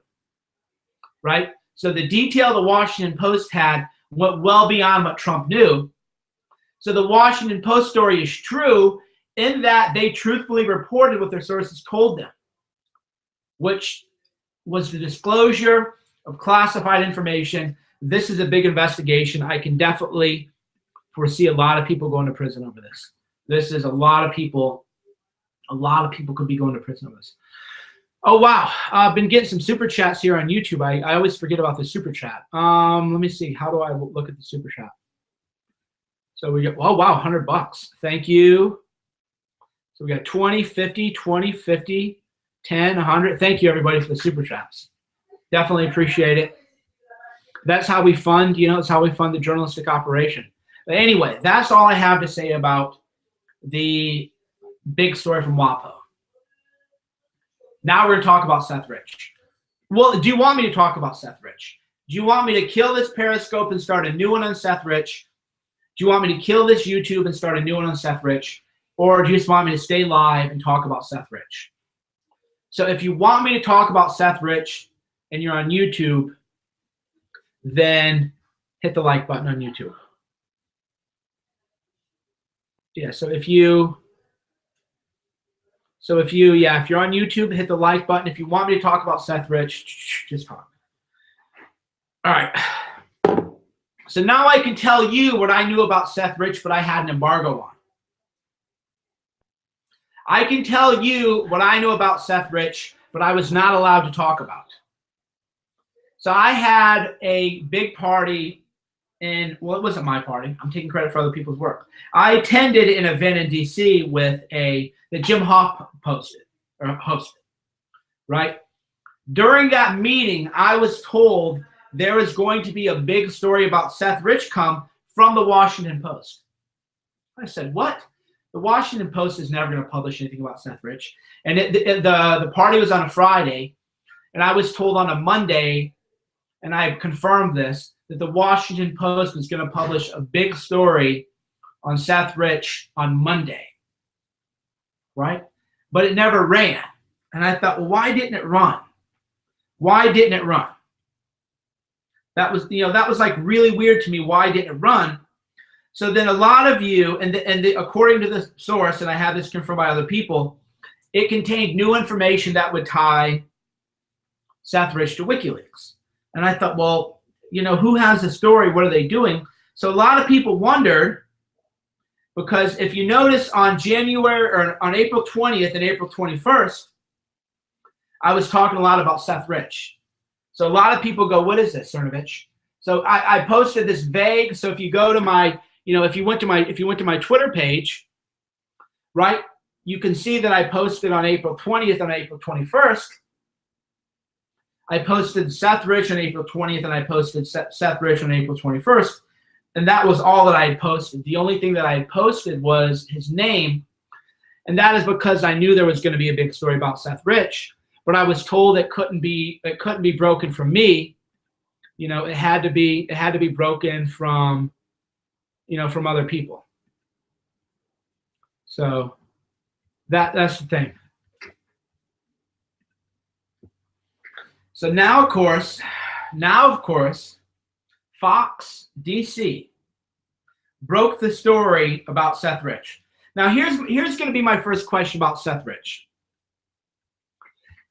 Speaker 1: right? So the detail the Washington Post had went well beyond what Trump knew. So the Washington Post story is true in that they truthfully reported what their sources told them, which was the disclosure of classified information. This is a big investigation. I can definitely foresee a lot of people going to prison over this. This is a lot of people could be going to prison over this. Oh, wow. I've been getting some super chats here on YouTube. I always forget about the super chat. Let me see. How do I look at the super chat? So we got, oh, wow, $100. Thank you. So we got 20, 50, 20, 50, 10, 100. Thank you, everybody, for the super chats. Definitely appreciate it. That's how we fund, it's how we fund the journalistic operation. But anyway, that's all I have to say about the big story from WaPo. Now we're going to talk about Seth Rich. Well, do you want me to talk about Seth Rich? Do you want me to kill this Periscope and start a new one on Seth Rich? Do you want me to kill this YouTube and start a new one on Seth Rich? Or do you just want me to stay live and talk about Seth Rich? So if you want me to talk about Seth Rich and you're on YouTube, then hit the like button on YouTube. Yeah, if you're on YouTube, hit the like button. If you want me to talk about Seth Rich, just talk. All right. So now I can tell you what I knew about Seth Rich, but I had an embargo on. I can tell you what I knew about Seth Rich, but I was not allowed to talk about. So I had a big party well, it wasn't my party. I'm taking credit for other people's work. I attended an event in D.C. that Jim Hoff hosted, right? During that meeting, I was told there is going to be a big story about Seth Rich come from the Washington Post. I said, what? The Washington Post is never going to publish anything about Seth Rich. And the party was on a Friday, and I was told on a Monday, and I confirmed this, that the Washington Post was going to publish a big story on Seth Rich on Monday, right? But it never ran. And I thought, well, why didn't it run? Why didn't it run? That was, that was like really weird to me. Why didn't it run? So then a lot of you, according to the source, and I have this confirmed by other people, it contained new information that would tie Seth Rich to WikiLeaks. And I thought, well, who has the story? What are they doing? So a lot of people wondered, because if you notice on April 20th and April 21st, I was talking a lot about Seth Rich. So a lot of people go, what is this, Cernovich? So I posted this vague. So if you go to my, if you went to my Twitter page, right, you can see that I posted on April 20th and April 21st. I posted Seth Rich on April 20th and I posted Seth Rich on April 21st. And that was all that I had posted. The only thing that I had posted was his name. And that is because I knew there was going to be a big story about Seth Rich. But I was told it couldn't be broken from me. It had to be broken from, from other people. So that's the thing. So now, of course, Fox DC broke the story about Seth Rich. Now, here's going to be my first question about Seth Rich.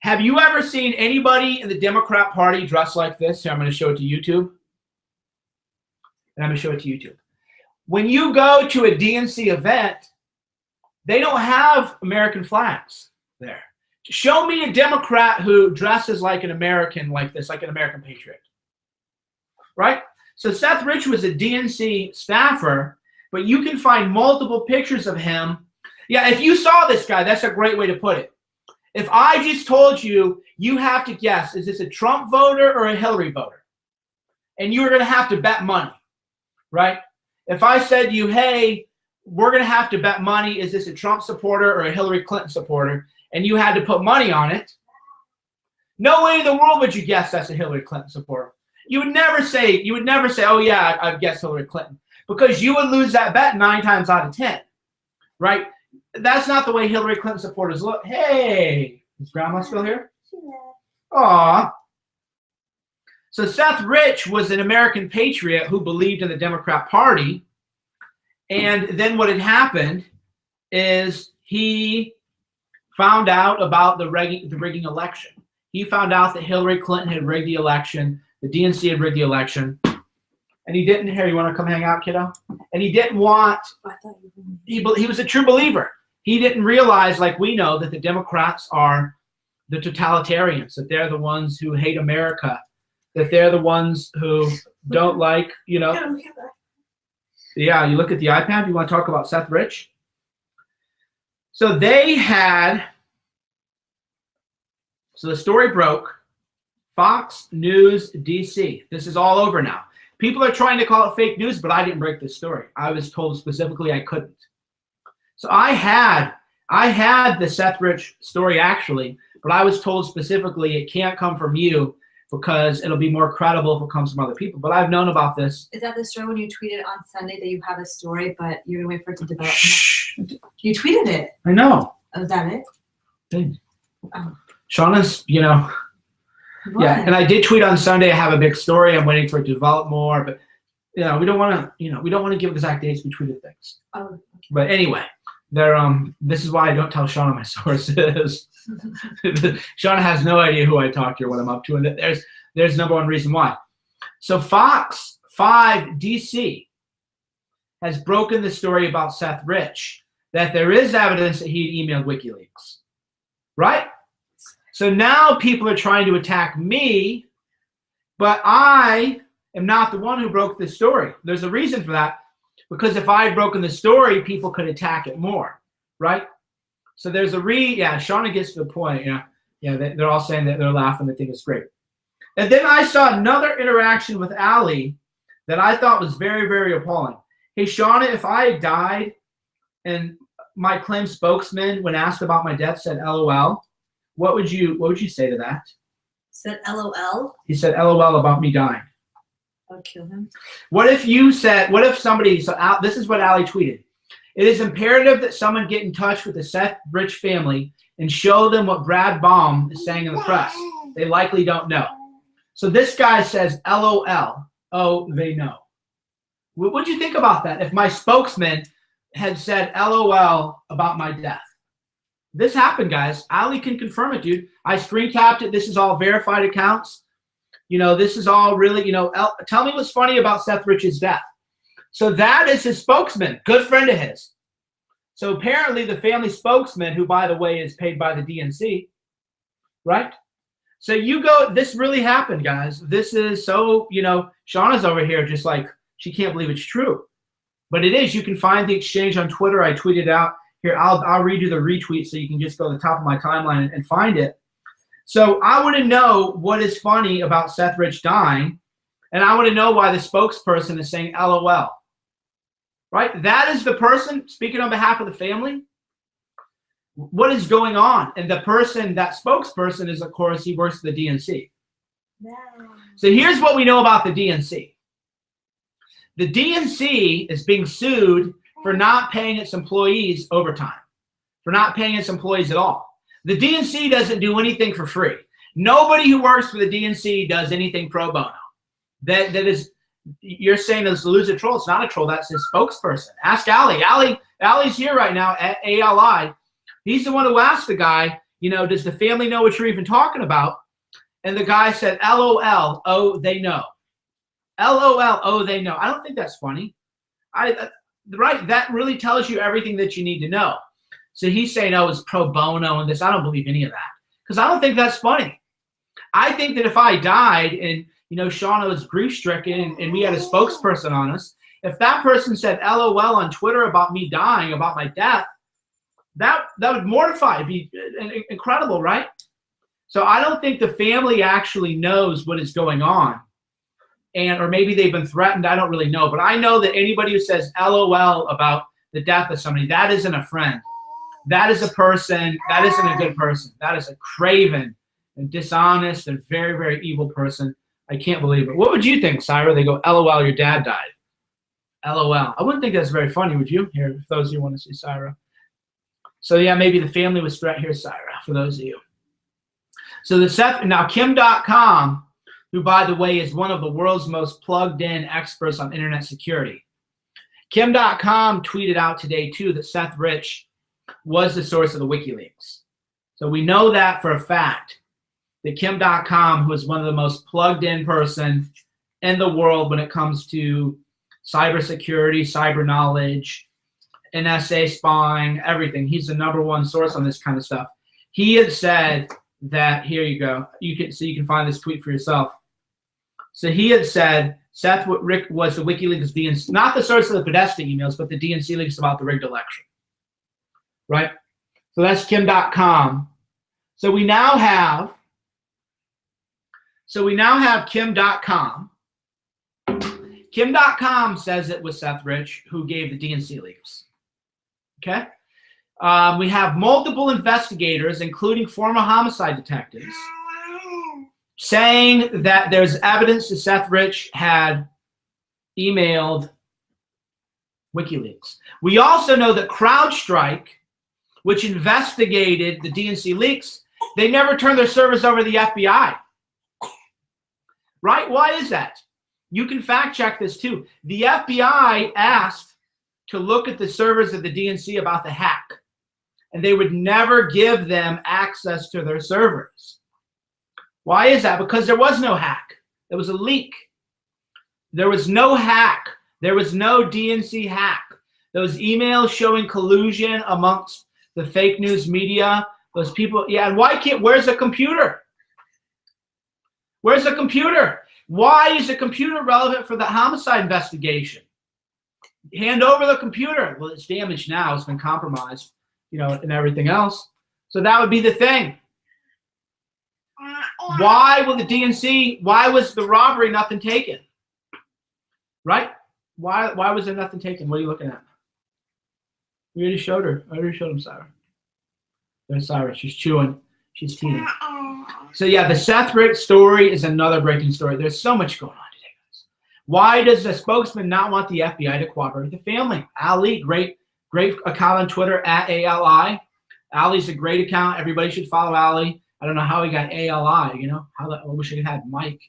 Speaker 1: Have you ever seen anybody in the Democrat Party dressed like this? Here, I'm going to show it to YouTube. And I'm going to show it to YouTube. When you go to a DNC event, they don't have American flags there. Show me a Democrat who dresses like an American like this, like an American patriot. Right? So Seth Rich was a DNC staffer, but you can find multiple pictures of him. Yeah, if you saw this guy, that's a great way to put it. If I just told you, you have to guess, is this a Trump voter or a Hillary voter? And you were going to have to bet money, right? If I said to you, hey, we're going to have to bet money, is this a Trump supporter or a Hillary Clinton supporter? And you had to put money on it. No way in the world would you guess that's a Hillary Clinton supporter. You would never say, oh yeah, I've guessed Hillary Clinton. Because you would lose that bet 9 times out of 10, right? That's not the way Hillary Clinton supporters look. Hey, is Grandma still here? Aw. So Seth Rich was an American patriot who believed in the Democrat Party. And then what had happened is he found out about the rigging election. He found out that Hillary Clinton had rigged the election. The DNC had rigged the election. And he didn't, here, you want to come hang out, kiddo? And he didn't want, he was a true believer. He didn't realize, like we know, that the Democrats are the totalitarians, that they're the ones who hate America, that they're the ones who don't like, Yeah, you look at the iPad, you want to talk about Seth Rich? So they had, so the story broke, Fox News DC. This is all over now. People are trying to call it fake news, but I didn't break this story. I was told specifically I couldn't. So I had the Seth Rich story actually, but I was told specifically it can't come from you because it'll be more credible if it comes from other people. But I've known about this.
Speaker 2: Is that the story when you tweeted on Sunday that you have a story, but you're going to wait for it to develop? Shh. You tweeted it.
Speaker 1: I know.
Speaker 2: Oh, is that it?
Speaker 1: Oh. Shauna's, What? Yeah, and I did tweet on Sunday. I have a big story. I'm waiting for it to develop more, but we don't want to give exact dates we tweeted things.
Speaker 2: Oh. Okay.
Speaker 1: But anyway, this is why I don't tell Shauna my sources. Shauna has no idea who I talk to or what I'm up to, and there's number one reason why. So Fox 5 DC has broken the story about Seth Rich, that there is evidence that he emailed WikiLeaks, right? So now people are trying to attack me, but I am not the one who broke the story. There's a reason for that, because if I had broken the story, people could attack it more, right? So there's a Shauna gets to the point, they're all saying that they're laughing, they think it's great. And then I saw another interaction with Allie that I thought was very, very appalling. Hey, Shauna, if I had died and my claim spokesman, when asked about my death, said LOL, what would you say to that?
Speaker 2: Said LOL?
Speaker 1: He said LOL about me dying.
Speaker 2: I'll kill him.
Speaker 1: What if somebody, this is what Allie tweeted. It is imperative that someone get in touch with the Seth Rich family and show them what Brad Baum is saying in the press. They likely don't know. So this guy says, LOL. Oh, they know. What do you think about that? If my spokesman had said LOL about my death. This happened, guys. Ali can confirm it, dude. I screen capped it. This is all verified accounts. You know, this is all really, you know, tell me what's funny about Seth Rich's death. So that is his spokesman, good friend of his. So apparently the family spokesman, who, by the way, is paid by the DNC, right? So you go, this really happened, guys. This is so, you know, Shauna's over here just like, she can't believe it's true. But it is. You can find the exchange on Twitter. I tweeted out. Here, I'll read you the retweet so you can just go to the top of my timeline and find it. So I want to know what is funny about Seth Rich dying, and I want to know why the spokesperson is saying LOL. Right? That is the person speaking on behalf of the family. What is going on? And the person, that spokesperson is, of course, he works for the DNC. Yeah. So here's what we know about the DNC. The DNC is being sued for not paying its employees overtime, for not paying its employees at all. The DNC doesn't do anything for free. Nobody who works for the DNC does anything pro bono. That is, you're saying it's a loser troll. It's not a troll. That's his spokesperson. Ask Ali. Ali's here right now at ALI. He's the one who asked the guy, you know, does the family know what you're even talking about? And the guy said, LOL, oh, they know. LOL, oh, they know. I don't think that's funny. Right, that really tells you everything that you need to know. So he's saying, oh, it's pro bono and this. I don't believe any of that because I don't think that's funny. I think that if I died and, you know, Shauna was grief-stricken and we had a spokesperson on us, if that person said LOL on Twitter about me dying, about my death, that would mortify, it'd be incredible, right? So I don't think the family actually knows what is going on. Or maybe they've been threatened. I don't really know. But I know that anybody who says LOL about the death of somebody, that isn't a friend. That is a person. That isn't a good person. That is a craven and dishonest and very, very evil person. I can't believe it. What would you think, Syra? They go, LOL, your dad died. LOL. I wouldn't think that's very funny, would you? Here, for those of you who want to see Syra. So, yeah, maybe the family was threatened. Here's Syra, for those of you. So, now Kim.com, who, by the way, is one of the world's most plugged-in experts on internet security. Kim.com tweeted out today, too, that Seth Rich was the source of the WikiLeaks. So we know that for a fact, that Kim.com, who is one of the most plugged-in person in the world when it comes to cybersecurity, cyber knowledge, NSA spying, everything. He's the #1 source on this kind of stuff. He had said that, here you go, you can find this tweet for yourself. So he had said Seth Rick was the WikiLeaks DNC, not the source of the Podesta emails, but the DNC leaks about the rigged election. Right? So that's Kim.com. So we now have Kim.com. Kim.com says it was Seth Rich who gave the DNC leaks. Okay? We have multiple investigators, including former homicide detectives, saying that there's evidence that Seth Rich had emailed WikiLeaks. We also know that CrowdStrike, which investigated the DNC leaks, they never turned their servers over to the FBI. Right? Why is that? You can fact check this too. The FBI asked to look at the servers of the DNC about the hack, and they would never give them access to their servers. Why is that? Because there was no hack. There was a leak. There was no hack. There was no DNC hack. Those emails showing collusion amongst the fake news media, those people, yeah, and where's the computer? Where's the computer? Why is the computer relevant for the homicide investigation? Hand over the computer. Well, it's damaged now. It's been compromised, you know, and everything else. So that would be the thing. Why will the DNC, why was the robbery nothing taken? Right? Why was there nothing taken? What are you looking at? We already showed her. I already showed him Sarah. There's Sarah. She's chewing. She's teething. So yeah, the Seth Rich story is another breaking story. There's so much going on today, guys. Why does the spokesman not want the FBI to cooperate with the family? Ali, great account on Twitter at ALI. Ali's a great account. Everybody should follow Ali. I don't know how he got ALI, you know. I wish I had Mike.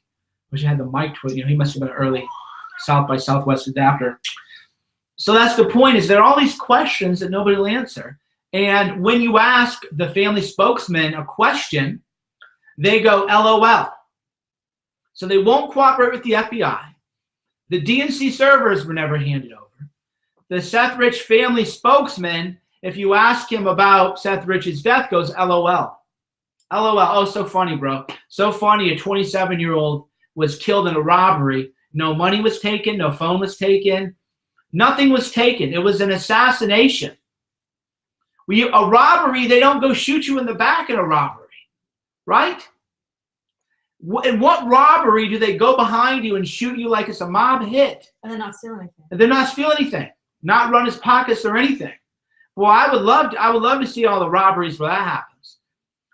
Speaker 1: Wish I had the mic to it. You know, he must have been an early South by Southwest adapter. So that's the point, is there are all these questions that nobody will answer. And when you ask the family spokesman a question, they go LOL. So they won't cooperate with the FBI. The DNC servers were never handed over. The Seth Rich family spokesman, if you ask him about Seth Rich's death, goes LOL. LOL. Oh, so funny, bro. So funny. A 27-year-old was killed in a robbery. No money was taken. No phone was taken. Nothing was taken. It was an assassination. A robbery, they don't go shoot you in the back in a robbery, right? In what robbery do they go behind you and shoot you like it's a mob hit?
Speaker 2: And they're not stealing anything.
Speaker 1: And they're not stealing anything. Not run his pockets or anything. Well, I would love to see all the robberies where that happens.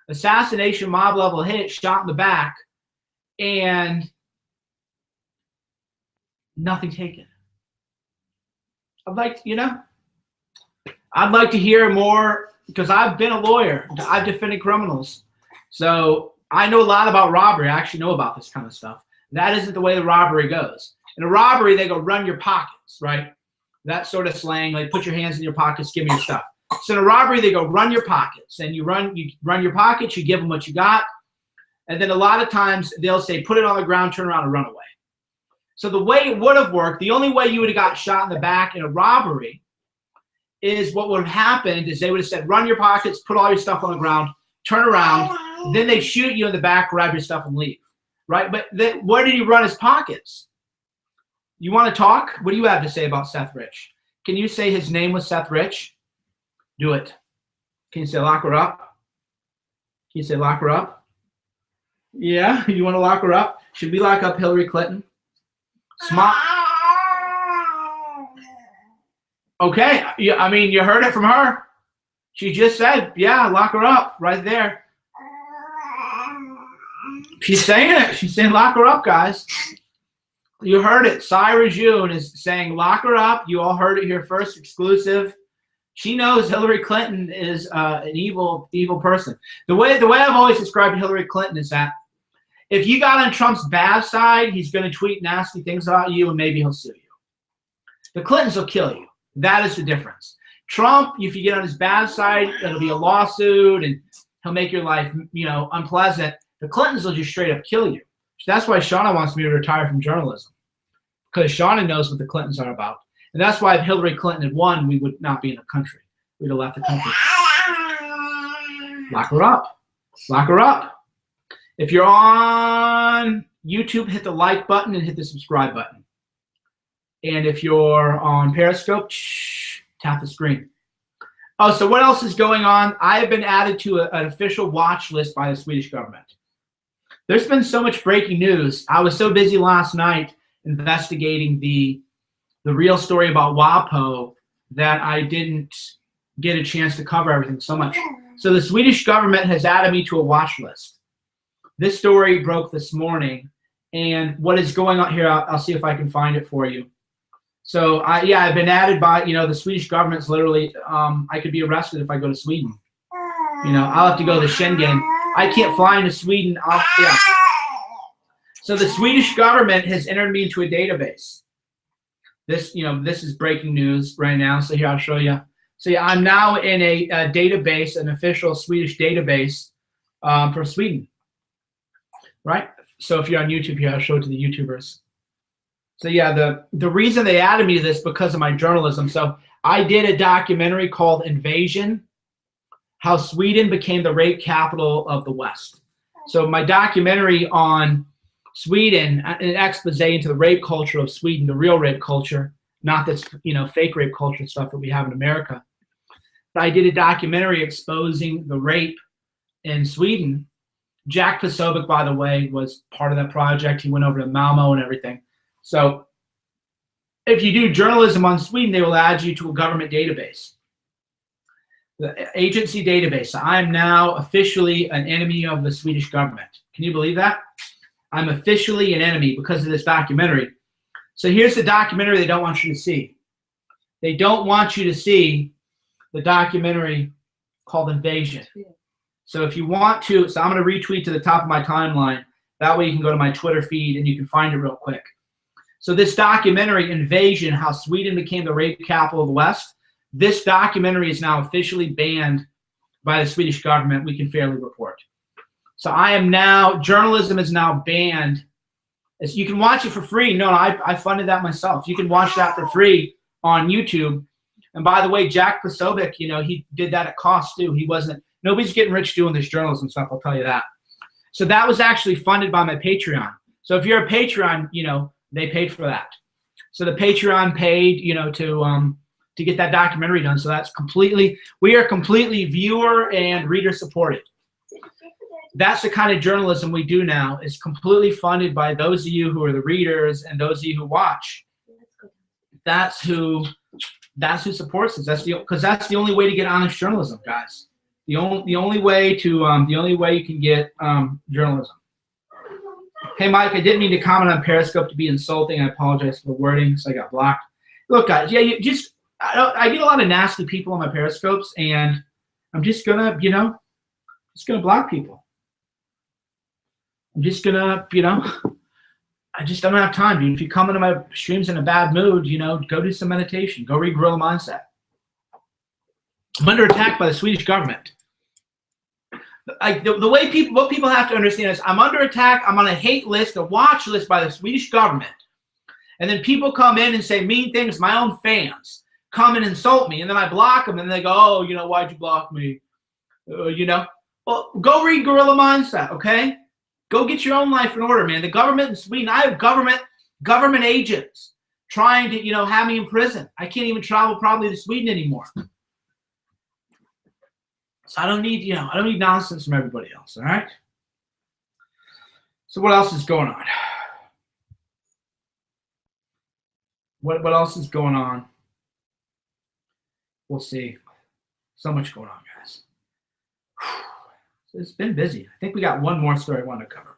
Speaker 1: Assassination, mob level hit, shot in the back, and nothing taken. I'd like to hear more, because I've been a lawyer. I've defended criminals. So I know a lot about robbery. I actually know about this kind of stuff. That isn't the way the robbery goes. In a robbery, they go run your pockets, right? That sort of slang, like put your hands in your pockets, give me your stuff. So in a robbery, they go run your pockets, and you run your pockets, you give them what you got, and then a lot of times they'll say, put it on the ground, turn around, and run away. So the way it would have worked, the only way you would have got shot in the back in a robbery is what would have happened is they would have said, run your pockets, put all your stuff on the ground, turn around, then they shoot you in the back, grab your stuff, and leave, right? But where did he run his pockets? You want to talk? What do you have to say about Seth Rich? Can you say his name was Seth Rich? Do it. Can you say lock her up? Can you say lock her up? Yeah, you want to lock her up? Should we lock up Hillary Clinton? Smart. Okay, I mean, you heard it from her. She just said, yeah, lock her up right there. She's saying it. She's saying lock her up, guys. You heard it. Syra June is saying lock her up. You all heard it here first, exclusive. She knows Hillary Clinton is an evil person. The way I've always described Hillary Clinton is that if you got on Trump's bad side, he's going to tweet nasty things about you, and maybe he'll sue you. The Clintons will kill you. That is the difference. Trump, if you get on his bad side, it'll be a lawsuit, and he'll make your life, unpleasant. The Clintons will just straight up kill you. That's why Shauna wants me to retire from journalism, because Shauna knows what the Clintons are about. And that's why if Hillary Clinton had won, we would not be in the country. We'd have left the country. Lock her up. Lock her up. If you're on YouTube, hit the like button and hit the subscribe button. And if you're on Periscope, tap the screen. Oh, so what else is going on? I have been added to an official watch list by the Swedish government. There's been so much breaking news. I was so busy last night investigating the real story about WaPo that I didn't get a chance to cover everything so much. So the Swedish government has added me to a watch list. This story broke this morning, and what is going on here, I'll see if I can find it for you. So I've been added by, the Swedish government's literally, I could be arrested if I go to Sweden. I'll have to go to Schengen. I can't fly into Sweden. So the Swedish government has entered me into a database. This is breaking news right now. So here, I'll show you. So yeah, I'm now in a database, an official Swedish database for Sweden. Right? So if you're on YouTube here, I'll show it to the YouTubers. So yeah, the reason they added me to this because of my journalism. So I did a documentary called Invasion: How Sweden Became the Rape Capital of the West. So my documentary on Sweden, an expose into the rape culture of Sweden, the real rape culture, not this fake rape culture stuff that we have in America. But I did a documentary exposing the rape in Sweden. Jack Posobiec, by the way, was part of that project. He went over to Malmo and everything. So if you do journalism on Sweden, they will add you to a government database, the agency database. So I am now officially an enemy of the Swedish government. Can you believe that? I'm officially an enemy because of this documentary. So here's the documentary they don't want you to see. They don't want you to see the documentary called Invasion. So if you want to, so I'm going to retweet to the top of my timeline. That way you can go to my Twitter feed and you can find it real quick. So this documentary, Invasion, How Sweden Became the Rape Capital of the West, this documentary is now officially banned by the Swedish government, we can fairly report. So journalism is now banned. You can watch it for free. No, I funded that myself. You can watch that for free on YouTube. And by the way, Jack Posobiec, he did that at cost too. Nobody's getting rich doing this journalism stuff, I'll tell you that. So that was actually funded by my Patreon. So if you're a Patreon, they paid for that. So the Patreon paid, to get that documentary done. So we are completely viewer and reader supported. That's the kind of journalism we do now, is completely funded by those of you who are the readers and those of you who watch. That's who supports us. Because that's the only way to get honest journalism, guys. The only way you can get journalism. Hey, Mike, I didn't mean to comment on Periscope to be insulting. I apologize for the wording, so I got blocked. Look, guys, I get a lot of nasty people on my Periscopes, and I'm just gonna block people. I'm just gonna, I just don't have time, dude. If you come into my streams in a bad mood, go do some meditation. Go read Gorilla Mindset. I'm under attack by the Swedish government. Like what people have to understand is I'm under attack. I'm on a hate list, a watch list by the Swedish government. And then people come in and say mean things. My own fans come and insult me, and then I block them, and they go, "Oh, why'd you block me?" Well, go read Gorilla Mindset, okay? Go get your own life in order, man. The government in Sweden, I have government agents trying to, have me in prison. I can't even travel probably to Sweden anymore. So I don't need nonsense from everybody else, all right? So what else is going on? What else is going on? We'll see. So much going on, guys. So it's been busy. I think we got one more story I want to cover.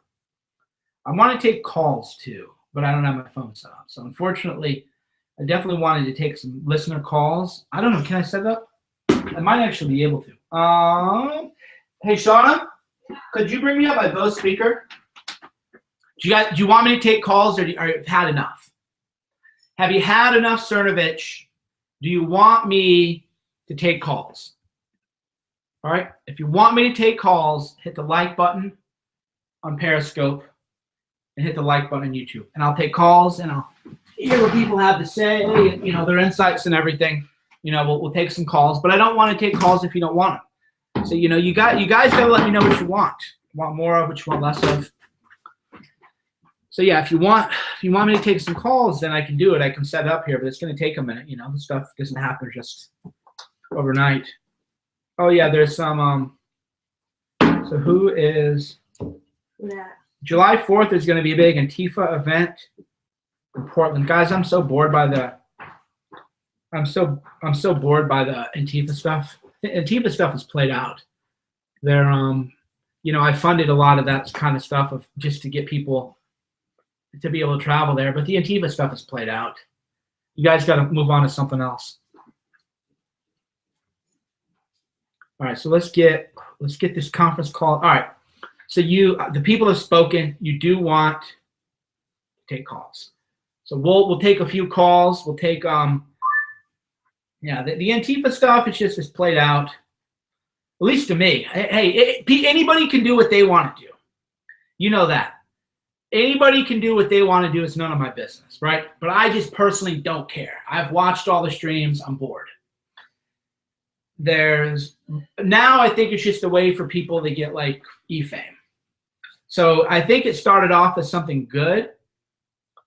Speaker 1: I want to take calls too, but I don't have my phone set up. So unfortunately, I definitely wanted to take some listener calls. I don't know. Can I set it up? I might actually be able to. Hey, Shauna, could you bring me up my Bose speaker? Do you want me to take calls, or have you had enough? Have you had enough, Cernovich? Do you want me to take calls? All right. If you want me to take calls, hit the like button on Periscope and hit the like button on YouTube. And I'll take calls, and I'll hear what people have to say, their insights and everything. We'll take some calls, but I don't want to take calls if you don't want them. So, you guys got to let me know what you want. You want more of, what you want less of. So yeah, if you want me to take some calls, then I can do it. I can set it up here, but it's going to take a minute. This stuff doesn't happen just overnight. Oh yeah, there's some. So who is?
Speaker 2: Yeah.
Speaker 1: July 4th is going to be a big Antifa event in Portland, guys. I'm so bored by the Antifa stuff. The Antifa stuff is played out. They're I funded a lot of that kind of stuff just to get people to be able to travel there, but the Antifa stuff is played out. You guys got to move on to something else. All right, so let's get this conference call. All right, so the people have spoken. You do want to take calls, so we'll take a few calls. We'll take the Antifa stuff. It's played out, at least to me. Hey, anybody can do what they want to do. You know that. Anybody can do what they want to do. It's none of my business, right? But I just personally don't care. I've watched all the streams. I'm bored. Now I think it's just a way for people to get like e-fame. So I think it started off as something good.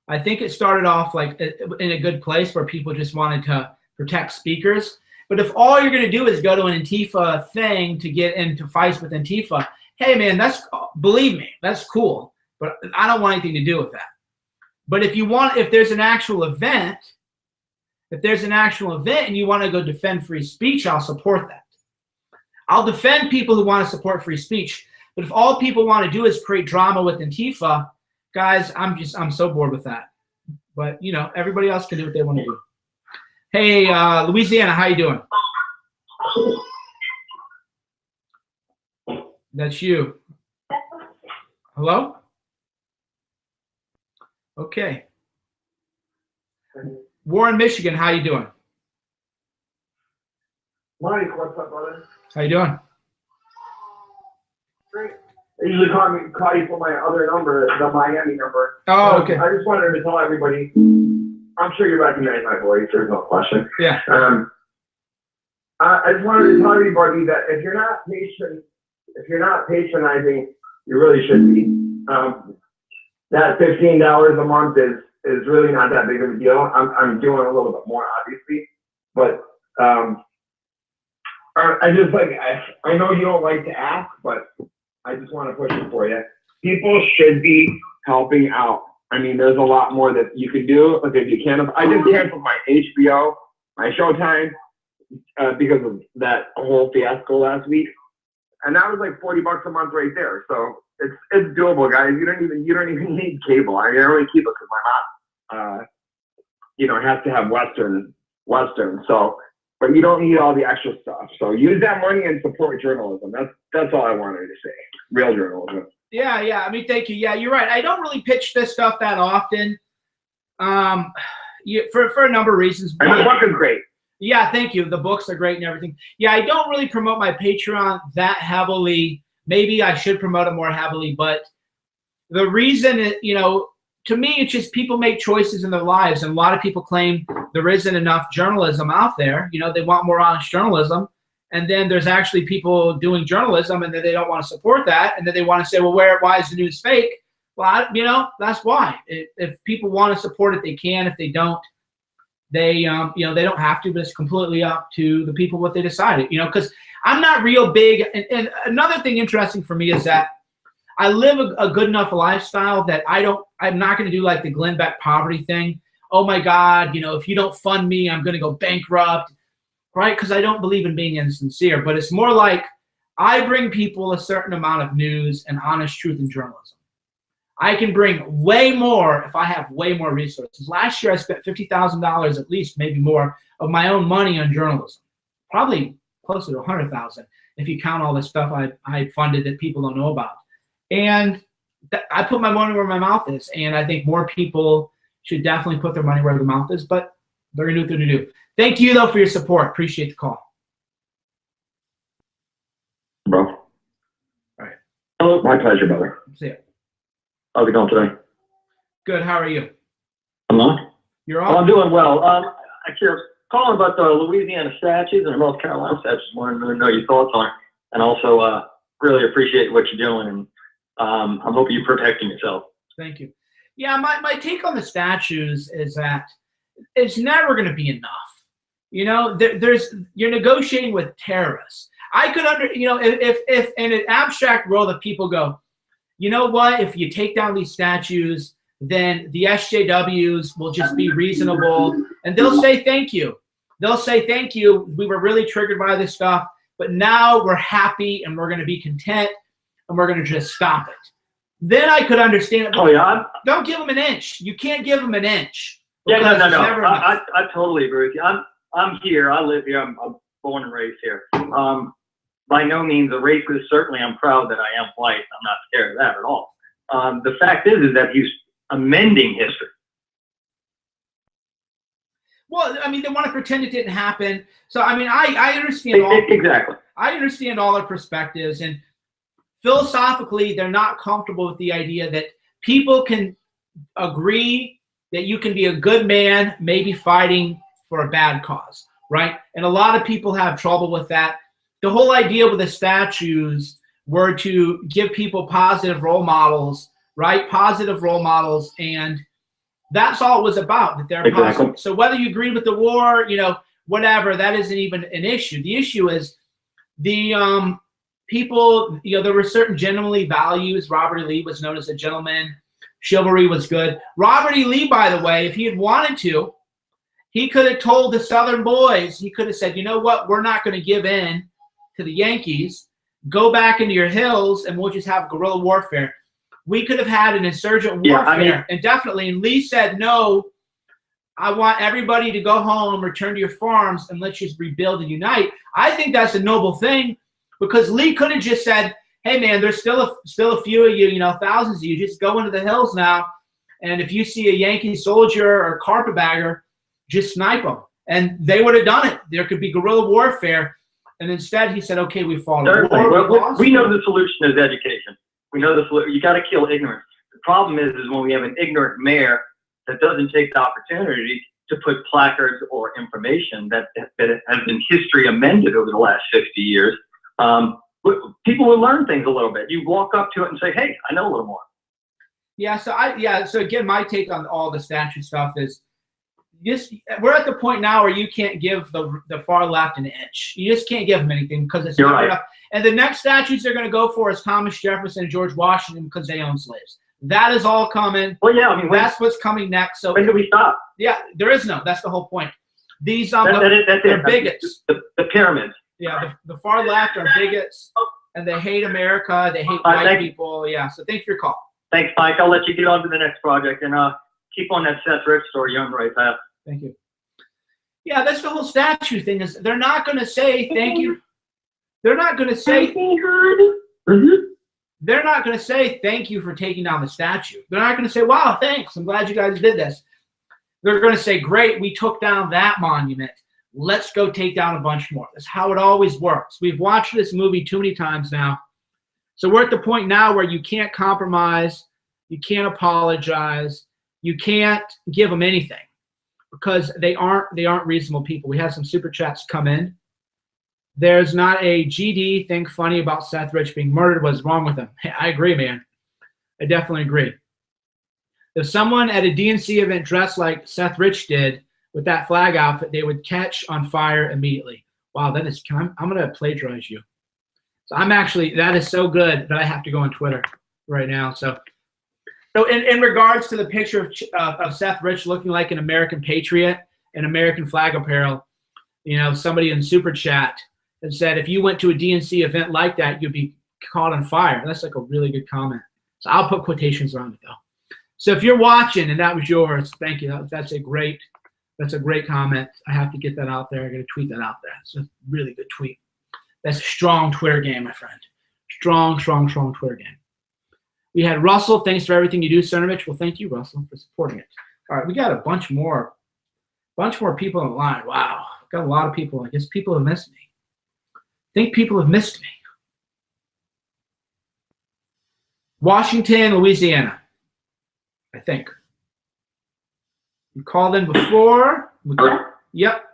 Speaker 1: I think it started off like in a good place where people just wanted to protect speakers. But if all you're going to do is go to an Antifa thing to get into fights with Antifa, hey man, believe me, that's cool. But I don't want anything to do with that. But if there's an actual event, and you want to go defend free speech, I'll support that. I'll defend people who want to support free speech. But if all people want to do is create drama with Antifa, guys, I'm so bored with that. But everybody else can do what they want to do. Hey, Louisiana, how you doing? That's you. Hello? Okay. Warren, Michigan, how you doing?
Speaker 3: Mike, what's up, brother?
Speaker 1: How you doing?
Speaker 3: Great. They usually call you from my other number, the Miami number.
Speaker 1: Oh, okay.
Speaker 3: I just wanted to tell everybody, I'm sure you recognize my voice, there's no question.
Speaker 1: Yeah.
Speaker 3: I just wanted to tell everybody that if you're not patronizing, you really should be. That $15 a month is really not that big of a deal. I'm doing a little bit more, obviously, but I just I know you don't like to ask, but I just want to push it for you. People should be helping out. I mean, there's a lot more that you can do. Like if you can't, I just canceled my HBO, my Showtime, because of that whole fiasco last week, and that was like $40 a month right there. So it's doable, guys. You don't even need cable. I only keep it because my mom, has to have Western. So, but you don't need all the extra stuff. So use that money and support journalism. That's all I wanted to say. Real journalism.
Speaker 1: Yeah. I mean, thank you. Yeah, you're right. I don't really pitch this stuff that often. For a number of reasons.
Speaker 3: And the book is great.
Speaker 1: Yeah, thank you. The books are great and everything. Yeah, I don't really promote my Patreon that heavily. Maybe I should promote it more heavily, but the reason, to me, it's just people make choices in their lives, and a lot of people claim there isn't enough journalism out there. They want more honest journalism, and then there's actually people doing journalism, and then they don't want to support that, and then they want to say, well, why is the news fake? Well, that's why. If people want to support it, they can. If they don't, they don't have to, but it's completely up to the people what they decided, because I'm not real big. And another thing interesting for me is that I live a good enough lifestyle that I'm not going to do like the Glenn Beck poverty thing. Oh my God, if you don't fund me, I'm going to go bankrupt, right? Because I don't believe in being insincere, but it's more like I bring people a certain amount of news and honest truth in journalism. I can bring way more if I have way more resources. Last year, I spent $50,000 at least, maybe more, of my own money on journalism. Probably closer to $100,000 if you count all the stuff I funded that people don't know about. And I put my money where my mouth is, and I think more people should definitely put their money where their mouth is, but they're going to do what they're going to do. Thank you, though, for your support. Appreciate the call.
Speaker 3: Bro.
Speaker 1: All right.
Speaker 3: Hello. My pleasure, brother.
Speaker 1: See ya.
Speaker 3: How's it going today?
Speaker 1: Good. How are you?
Speaker 3: I'm on.
Speaker 1: You're
Speaker 3: Well,
Speaker 1: on?
Speaker 3: I'm doing well. Actually, I was calling about the Louisiana statues and the North Carolina statues. Wanted to know your thoughts on it, and also really appreciate what you're doing, and I'm hoping you're protecting yourself.
Speaker 1: Thank you. Yeah, my take on the statues is that it's never going to be enough. You're negotiating with terrorists. I could if in an abstract world, if people go, you know what, if you take down these statues, then the SJWs will just be reasonable, and they'll say thank you. They'll say thank you. We were really triggered by this stuff, but now we're happy and we're going to be content and we're going to just stop it. Then I could understand it.
Speaker 3: Oh yeah.
Speaker 1: Don't give them an inch. You can't give them an inch.
Speaker 3: Yeah, no. I totally agree with you. I'm here. I live here. I'm born and raised here. By no means a racist. Certainly, I'm proud that I am white. I'm not scared of that at all. The fact is that he's amending history.
Speaker 1: Well, I mean, they want to pretend it didn't happen. So, I mean, I understand all.
Speaker 3: Exactly.
Speaker 1: I understand all their perspectives, and philosophically, they're not comfortable with the idea that people can agree that you can be a good man, maybe fighting for a bad cause, right? And a lot of people have trouble with that. The whole idea with the statues were to give people positive role models, right? Positive role models, and that's all it was about, that they're positive. So whether you agree with the war, whatever, that isn't even an issue. The issue is the people, there were certain gentlemanly values. Robert E. Lee was known as a gentleman. Chivalry was good. Robert E. Lee, by the way, if he had wanted to, he could have told the Southern boys, he could have said, you know what, we're not going to give in to the Yankees. Go back into your hills and we'll just have guerrilla warfare. We could have had an insurgent warfare, indefinitely. And Lee said, no, I want everybody to go home, return to your farms, and let's just rebuild and unite. I think that's a noble thing, because Lee could have just said, hey, man, there's still a few of you, thousands of you, just go into the hills now And if you see a Yankee soldier or carpetbagger, just snipe them. And they would have done it. There could be guerrilla warfare. And instead he said, okay, we fought a war.
Speaker 4: Well, we know the solution is education. We know the solution. You got to kill ignorance. The problem is when we have an ignorant mayor that doesn't take the opportunity to put placards or information that has been history amended over the last 50 years. People will learn things a little bit. You walk up to it and say, hey, I know a little more.
Speaker 1: Yeah, so again, my take on all the statute stuff is we're at the point now where you can't give the far left an inch. You just can't give them anything because it's not enough. And the next statutes they're going to go for is Thomas Jefferson and George Washington because they own slaves. That is all coming.
Speaker 4: Well, yeah, I mean,
Speaker 1: that's what's coming next. So
Speaker 4: when do we stop?
Speaker 1: Yeah, there is no. That's the whole point. These
Speaker 4: they're
Speaker 1: bigots.
Speaker 4: The pyramids.
Speaker 1: Yeah, the far left are bigots, and they hate America. They hate white people. Yeah. So thanks for your call.
Speaker 4: Thanks, Mike. I'll let you get on to the next project and keep on that Seth Rich story. You're on the right path.
Speaker 1: Thank you. Yeah, that's the whole statue thing. Is they're not going to say thank you. They're not going to say. They're not going to say thank you for taking down the statue. They're not going to say, wow, thanks. I'm glad you guys did this. They're going to say, great, we took down that monument. Let's go take down a bunch more. That's how it always works. We've watched this movie too many times now. So we're at the point now where you can't compromise. You can't apologize. You can't give them anything because they aren't reasonable people. We had some super chats come in. There's not a GD thing funny about Seth Rich being murdered. What's wrong with him? I agree, man. I definitely agree. If someone at a DNC event dressed like Seth Rich did with that flag outfit, they would catch on fire immediately. Wow, that is, I'm going to plagiarize you. So I'm actually, that is so good that I have to go on Twitter right now. So in regards to the picture of Seth Rich looking like an American patriot in American flag apparel, you know, somebody in super chat and said, if you went to a DNC event like that, you'd be caught on fire. That's like a really good comment. So I'll put quotations around it though. So if you're watching and that was yours, thank you. That's a great comment. I have to get that out there. I got to tweet that out there. It's a really good tweet. That's a strong Twitter game, my friend. Strong, strong, strong Twitter game. We had Russell. Thanks for everything you do, Senator Mitch. Well, thank you, Russell, for supporting it. All right, we got a bunch more people on the line. Wow, got a lot of people. I guess people have missed me. I think people have missed me. Washington, Louisiana. I think. You called in before. Yep.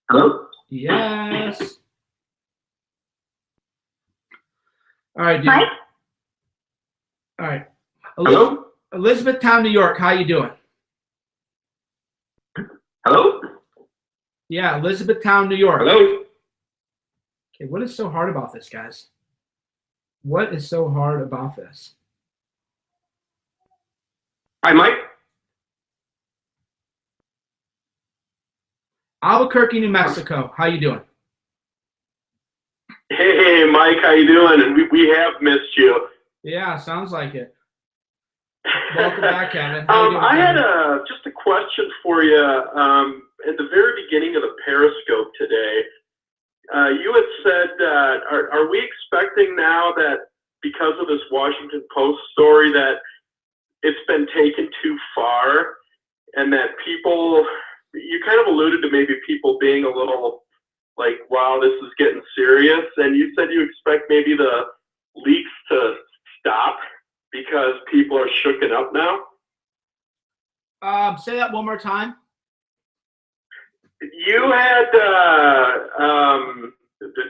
Speaker 3: Hello?
Speaker 1: Yes. All right, dude.
Speaker 5: Mike?
Speaker 1: All right.
Speaker 3: Hello?
Speaker 1: Elizabethtown, New York. How you doing?
Speaker 3: Hello?
Speaker 1: Yeah, Elizabethtown, New York.
Speaker 3: Hello?
Speaker 1: Okay, what is so hard about this, guys? What is so hard about this?
Speaker 3: Hi, Mike.
Speaker 1: Albuquerque, New Mexico. How you doing?
Speaker 3: Hey, Mike, how you doing? And we have missed you.
Speaker 1: Yeah, sounds like it. Welcome back, Kevin. How you doing,
Speaker 3: I had
Speaker 1: Kevin?
Speaker 3: just a question for you. At the very beginning of the Periscope today, you had said that are we expecting now that because of this Washington Post story that it's been taken too far and that people, you kind of alluded to maybe people being a little like, wow, this is getting serious. And you said you expect maybe the leaks to stop because people are shooken up now.
Speaker 1: Say that one more time.
Speaker 3: You had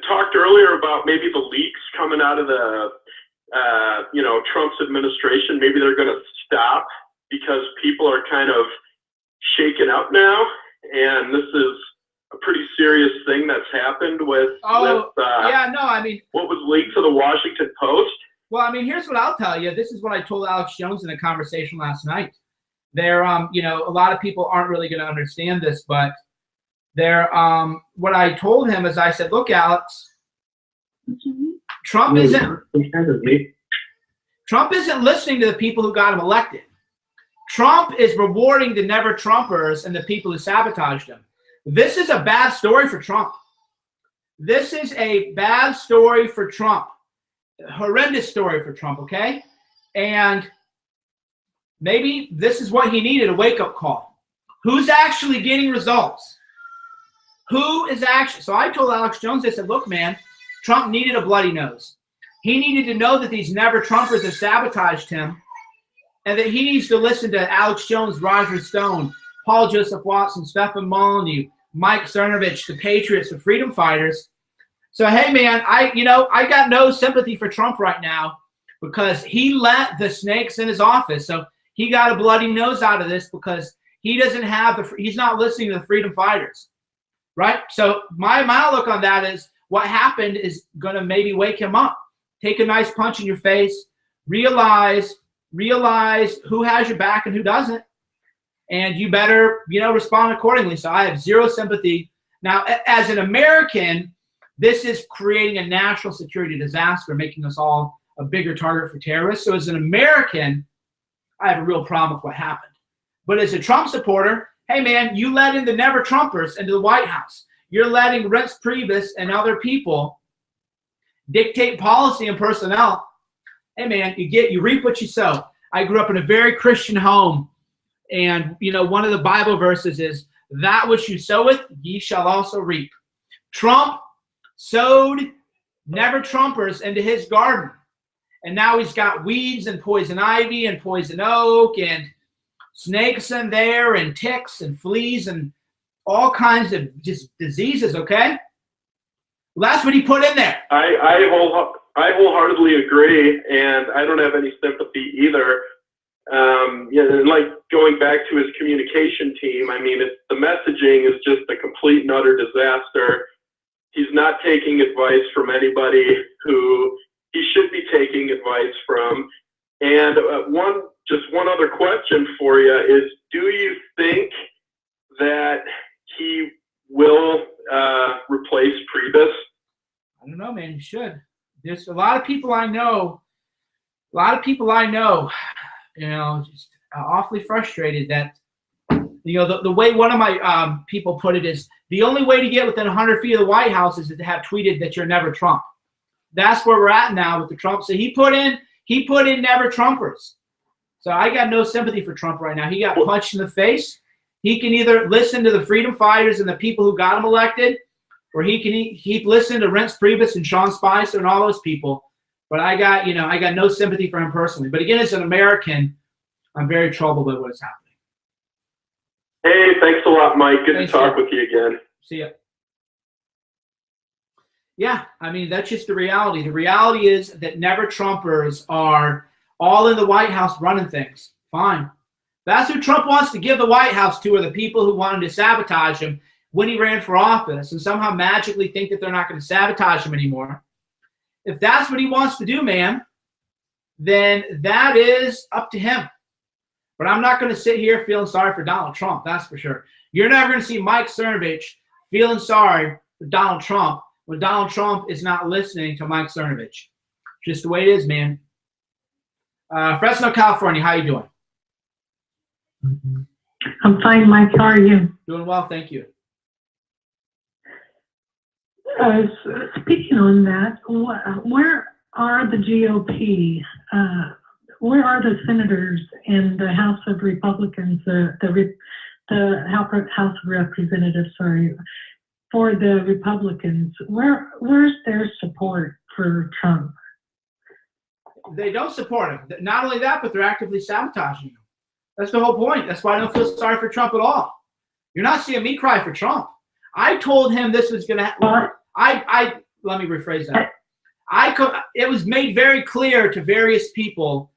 Speaker 3: talked earlier about maybe the leaks coming out of the, Trump's administration. Maybe they're going to stop because people are kind of shaken up now. And this is a pretty serious thing that's happened with, what was leaked to the Washington Post.
Speaker 1: Well, I mean, here's what I'll tell you. This is what I told Alex Jones in a conversation last night. There, a lot of people aren't really going to understand this, but there, what I told him is I said, look, Alex, Trump isn't listening to the people who got him elected. Trump is rewarding the never Trumpers and the people who sabotaged him. This is a bad story for Trump. This is a bad story for Trump. Horrendous story for Trump, okay? And maybe this is what he needed, a wake-up call. Who's actually getting results? Who is actually? So I told Alex Jones, I said, look, man, Trump needed a bloody nose. He needed to know that these never-Trumpers have sabotaged him and that he needs to listen to Alex Jones, Roger Stone, Paul Joseph Watson, Stefan Molyneux, Mike Cernovich, the Patriots, the freedom fighters. So, hey, man, I got no sympathy for Trump right now because he let the snakes in his office. So he got a bloody nose out of this because he doesn't have he's not listening to the freedom fighters, right? So my outlook on that is what happened is going to maybe wake him up. Take a nice punch in your face, realize who has your back and who doesn't, and you better, respond accordingly. So I have zero sympathy. Now, as an American, this is creating a national security disaster, making us all a bigger target for terrorists. So as an American, I have a real problem with what happened. But as a Trump supporter, hey, man, you let in the never-Trumpers into the White House. You're letting Reince Priebus and other people dictate policy and personnel. Hey, man, you reap what you sow. I grew up in a very Christian home, and one of the Bible verses is, "That which you soweth, ye shall also reap." Trump sowed never-Trumpers into his garden, and now he's got weeds and poison ivy and poison oak and snakes in there and ticks and fleas and all kinds of just diseases. Okay, well, that's what he put in there.
Speaker 5: I wholeheartedly agree, and I don't have any sympathy either. And like going back to his communication team, I mean, the messaging is just a complete and utter disaster. He's not taking advice from anybody who he should be taking advice from. And one other question for you is, do you think that he will replace Priebus?
Speaker 1: I don't know, man. He should. There's a lot of people I know, just awfully frustrated that, the way one of my people put it is, the only way to get within 100 feet of the White House is to have tweeted that you're never Trump. That's where we're at now with the Trump. So he put in never Trumpers. So I got no sympathy for Trump right now. He got punched in the face. He can either listen to the freedom fighters and the people who got him elected, or he can keep listening to Reince Priebus and Sean Spicer and all those people. But I got no sympathy for him personally. But again, as an American, I'm very troubled by what is happening.
Speaker 5: Hey, thanks a lot, Mike. Good
Speaker 1: Thanks,
Speaker 5: to talk with you again.
Speaker 1: See ya. Yeah, I mean, that's just the reality. The reality is that never-Trumpers are all in the White House running things. Fine. That's who Trump wants to give the White House to, are the people who wanted to sabotage him when he ran for office and somehow magically think that they're not going to sabotage him anymore. If that's what he wants to do, man, then that is up to him. But I'm not going to sit here feeling sorry for Donald Trump, that's for sure. You're never going to see Mike Cernovich feeling sorry for Donald Trump when Donald Trump is not listening to Mike Cernovich. Just the way it is, man. Fresno, California, how you doing?
Speaker 6: I'm fine, Mike. How are you?
Speaker 1: Doing well, thank you.
Speaker 6: Speaking on that, where are the GOP? Where are the senators in the House of Republicans, the House of Representatives, for the Republicans? Where's their support for Trump?
Speaker 1: They don't support him. Not only that, but they're actively sabotaging him. That's the whole point. That's why I don't feel sorry for Trump at all. You're not seeing me cry for Trump. I told him this was going to happen. Let me rephrase that. It was made very clear to various people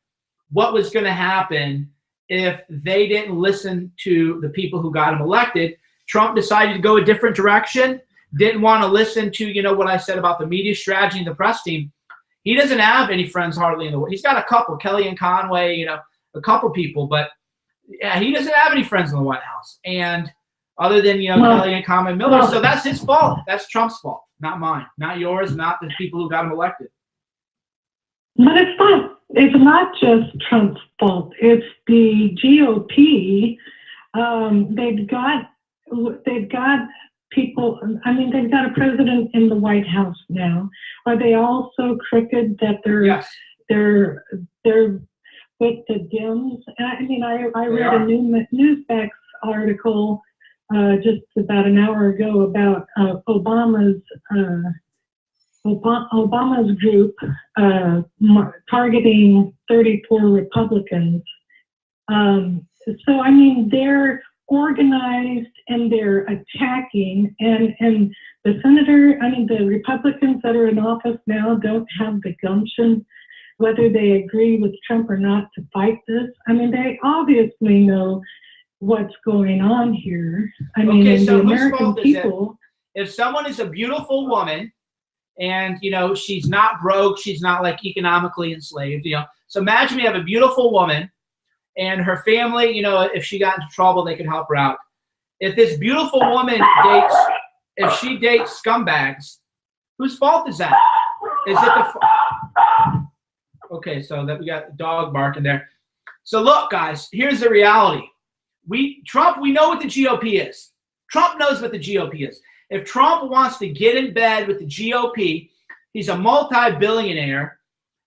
Speaker 1: what was going to happen if they didn't listen to the people who got him elected. Trump decided to go a different direction, didn't want to listen to, what I said about the media strategy and the press team. He doesn't have any friends hardly in the world. He's got a couple, Kellyanne Conway, a couple people, but yeah, he doesn't have any friends in the White House. And other than, Kellyanne Conway Miller. So that's his fault. That's Trump's fault, not mine, not yours, not the people who got him elected.
Speaker 6: But it's not just Trump's fault. It's the GOP. They've got people. I mean, they've got a president in the White House now. Are they all so crooked that they're with the Dems. I mean, I
Speaker 1: They
Speaker 6: read
Speaker 1: are.
Speaker 6: a Newsmax article just about an hour ago about Obama's group targeting 34 Republicans. So, I mean, they're organized and they're attacking, and the the Republicans that are in office now don't have the gumption, whether they agree with Trump or not, to fight this. I mean, they obviously know what's going on here. I mean,
Speaker 1: Okay,
Speaker 6: and
Speaker 1: so
Speaker 6: the
Speaker 1: whose
Speaker 6: American
Speaker 1: fault is it?
Speaker 6: people.
Speaker 1: If someone is a beautiful woman and, you know, she's not broke, she's not like economically enslaved, you know. So imagine we have a beautiful woman and her family, you know, if she got into trouble, they could help her out. If this beautiful woman if she dates scumbags, whose fault is that? Is it okay, so that we got a dog barking there. So look, guys, here's the reality. We know what the GOP is. Trump knows what the GOP is. If Trump wants to get in bed with the GOP, he's a multi-billionaire.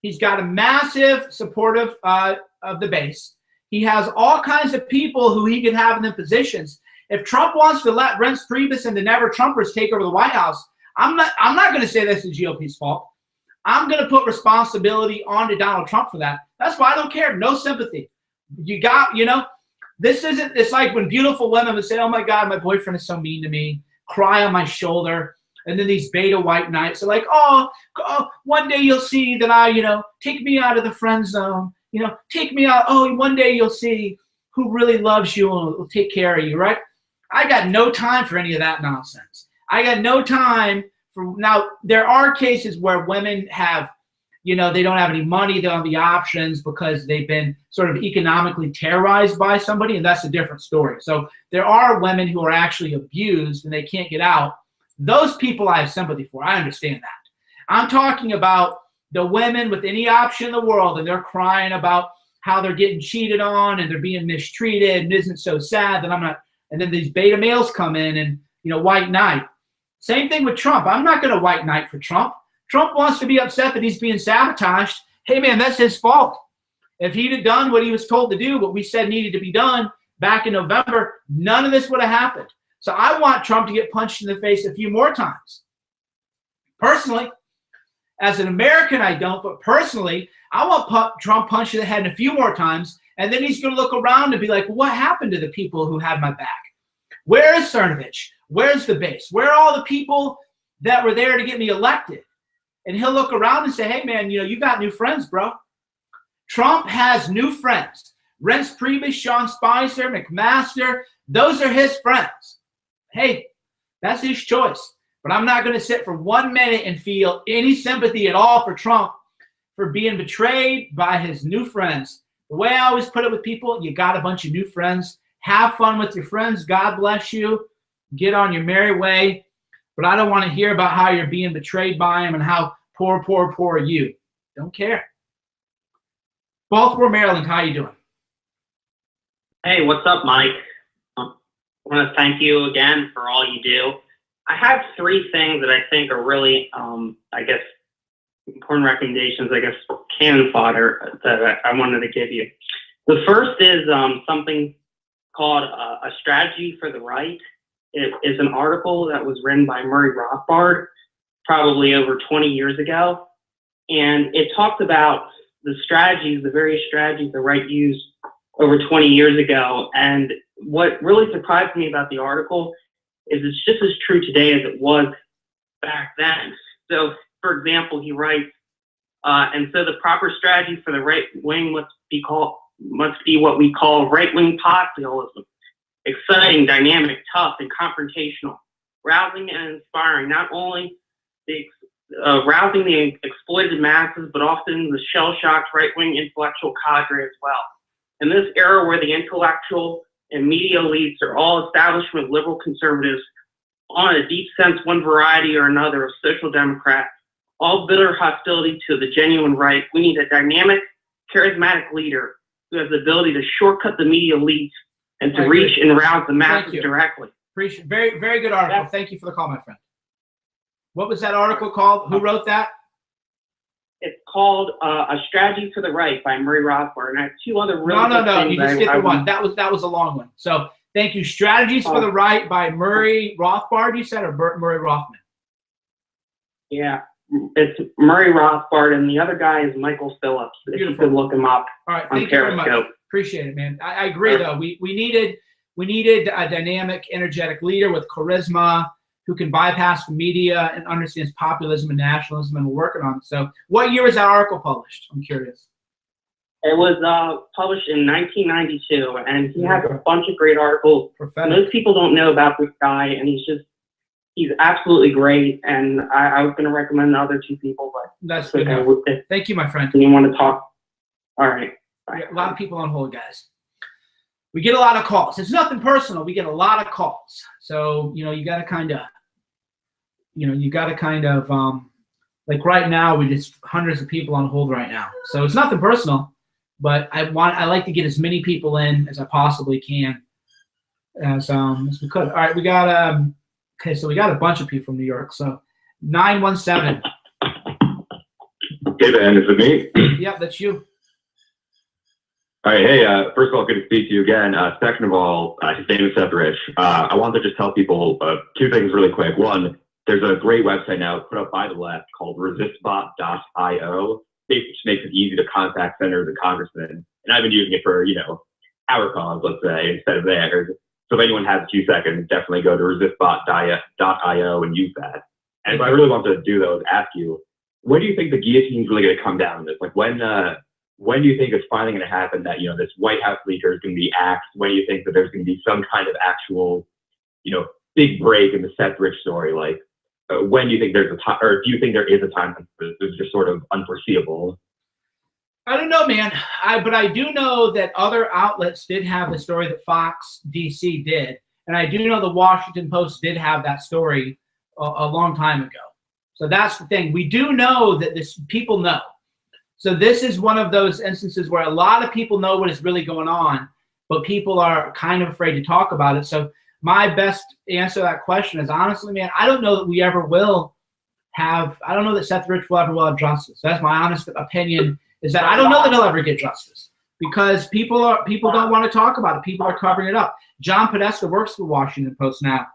Speaker 1: He's got a massive supportive of the base. He has all kinds of people who he can have in the positions. If Trump wants to let Reince Priebus and the Never Trumpers take over the White House, I'm not going to say that's the GOP's fault. I'm going to put responsibility onto Donald Trump for that. That's why I don't care. No sympathy. It's like when beautiful women would say, oh my God, my boyfriend is so mean to me, cry on my shoulder. And then these beta white knights are like, oh, one day you'll see that take me out of the friend zone. Take me out. Oh, one day you'll see who really loves you and will take care of you, right? I got no time for any of that nonsense. I got no time for, now, there are cases where women have, they don't have any money, they don't have the options because they've been sort of economically terrorized by somebody, and that's a different story. So there are women who are actually abused and they can't get out. Those people I have sympathy for. I understand that. I'm talking about the women with any option in the world, and they're crying about how they're getting cheated on and they're being mistreated and isn't so sad that I'm not. And then these beta males come in and, white knight. Same thing with Trump. I'm not going to white knight for Trump. Trump wants to be upset that he's being sabotaged. Hey, man, that's his fault. If he'd have done what he was told to do, what we said needed to be done back in November, none of this would have happened. So I want Trump to get punched in the face a few more times. Personally, as an American, I don't, but personally, I want Trump punched in the head a few more times, and then he's going to look around and be like, what happened to the people who had my back? Where is Cernovich? Where's the base? Where are all the people that were there to get me elected? And he'll look around and say, hey, man, you got new friends, bro. Trump has new friends. Reince Priebus, Sean Spicer, McMaster, those are his friends. Hey, that's his choice. But I'm not going to sit for 1 minute and feel any sympathy at all for Trump for being betrayed by his new friends. The way I always put it with people, you got a bunch of new friends. Have fun with your friends. God bless you. Get on your merry way. But I don't want to hear about how you're being betrayed by him and how poor are you. Don't care. Baltimore, Maryland, how you doing?
Speaker 7: Hey, what's up, Mike? I want to thank you again for all you do. I have 3 things that I think are really, important recommendations, cannon fodder that I wanted to give you. The first is something called A Strategy for the Right. It is an article that was written by Murray Rothbard probably over 20 years ago. And it talked about the various strategies the right used over 20 years ago. And what really surprised me about the article is it's just as true today as it was back then. So, for example, he writes, and so the proper strategy for the right wing must be what we call right-wing populism. Exciting, dynamic, tough, and confrontational, rousing and inspiring, not only rousing the exploited masses, but often the shell-shocked right-wing intellectual cadre as well. In this era where the intellectual and media elites are all establishment liberal conservatives, on a deep sense one variety or another of social democrat, all bitter hostility to the genuine right, we need a dynamic, charismatic leader who has the ability to shortcut the media elites and to reach and rouse the masses directly.
Speaker 1: Appreciate. Very, very good article. Yeah. Thank you for the call, my friend. What was that article called? Who wrote that?
Speaker 7: It's called A Strategy for the Right by Murray Rothbard, and I have two other really
Speaker 1: No.
Speaker 7: things
Speaker 1: You just get the
Speaker 7: I
Speaker 1: one. That was a long one. So thank you. Strategies for the Right by Murray Rothbard, you said, or Murray Rothman?
Speaker 7: Yeah, it's Murray Rothbard, and the other guy is Michael Phillips. If you could look him up.
Speaker 1: All right,
Speaker 7: on
Speaker 1: thank you very much.
Speaker 7: Periscope.
Speaker 1: Appreciate it, man. I agree, though. We needed a dynamic, energetic leader with charisma who can bypass the media and understands populism and nationalism, and we're working on it. So what year was that article published? I'm curious.
Speaker 7: It was published in 1992, and he has a bunch of great articles. Most people don't know about this guy, and he's absolutely great, and I was going to recommend the other two people, but
Speaker 1: that's good. Thank you, my friend.
Speaker 7: You want to talk? All right.
Speaker 1: Bye. A lot of people on hold, guys. We get a lot of calls. It's nothing personal. We get a lot of calls. So, you got to kind of, like right now, we just hundreds of people on hold right now. So it's nothing personal, but I like to get as many people in as I possibly can as we could. All right, we got, okay, so we got a bunch of people from New York. So 917.
Speaker 8: Hey, Ben, is it me?
Speaker 1: Yep, that's you.
Speaker 8: All right, hey, first of all, good to speak to you again. Second of all, his name is Seth Rich. I want to just tell people two things really quick. One, there's a great website now put up by the left called resistbot.io, which makes it easy to contact senators and congressmen. And I've been using it for, our cause, let's say, instead of theirs. So if anyone has a few seconds, definitely go to resistbot.io and use that. And what I really want to do, though, is ask you, when do you think the guillotine's really going to come down on this? Like, when do you think it's finally going to happen that, this White House leaker is going to be axed? When do you think that there's going to be some kind of actual, big break in the Seth Rich story? Like, when do you think there's a time, or do you think there is a time that is just sort of unforeseeable?
Speaker 1: I don't know, man. But I do know that other outlets did have the story that Fox DC did. And I do know the Washington Post did have that story a long time ago. So that's the thing. We do know that people know. So this is one of those instances where a lot of people know what is really going on, but people are kind of afraid to talk about it. So my best answer to that question is, honestly, man, I don't know that we ever will have, I don't know that Seth Rich will have justice. That's my honest opinion, is that I don't know that he'll ever get justice because people don't want to talk about it. People are covering it up. John Podesta works for the Washington Post now.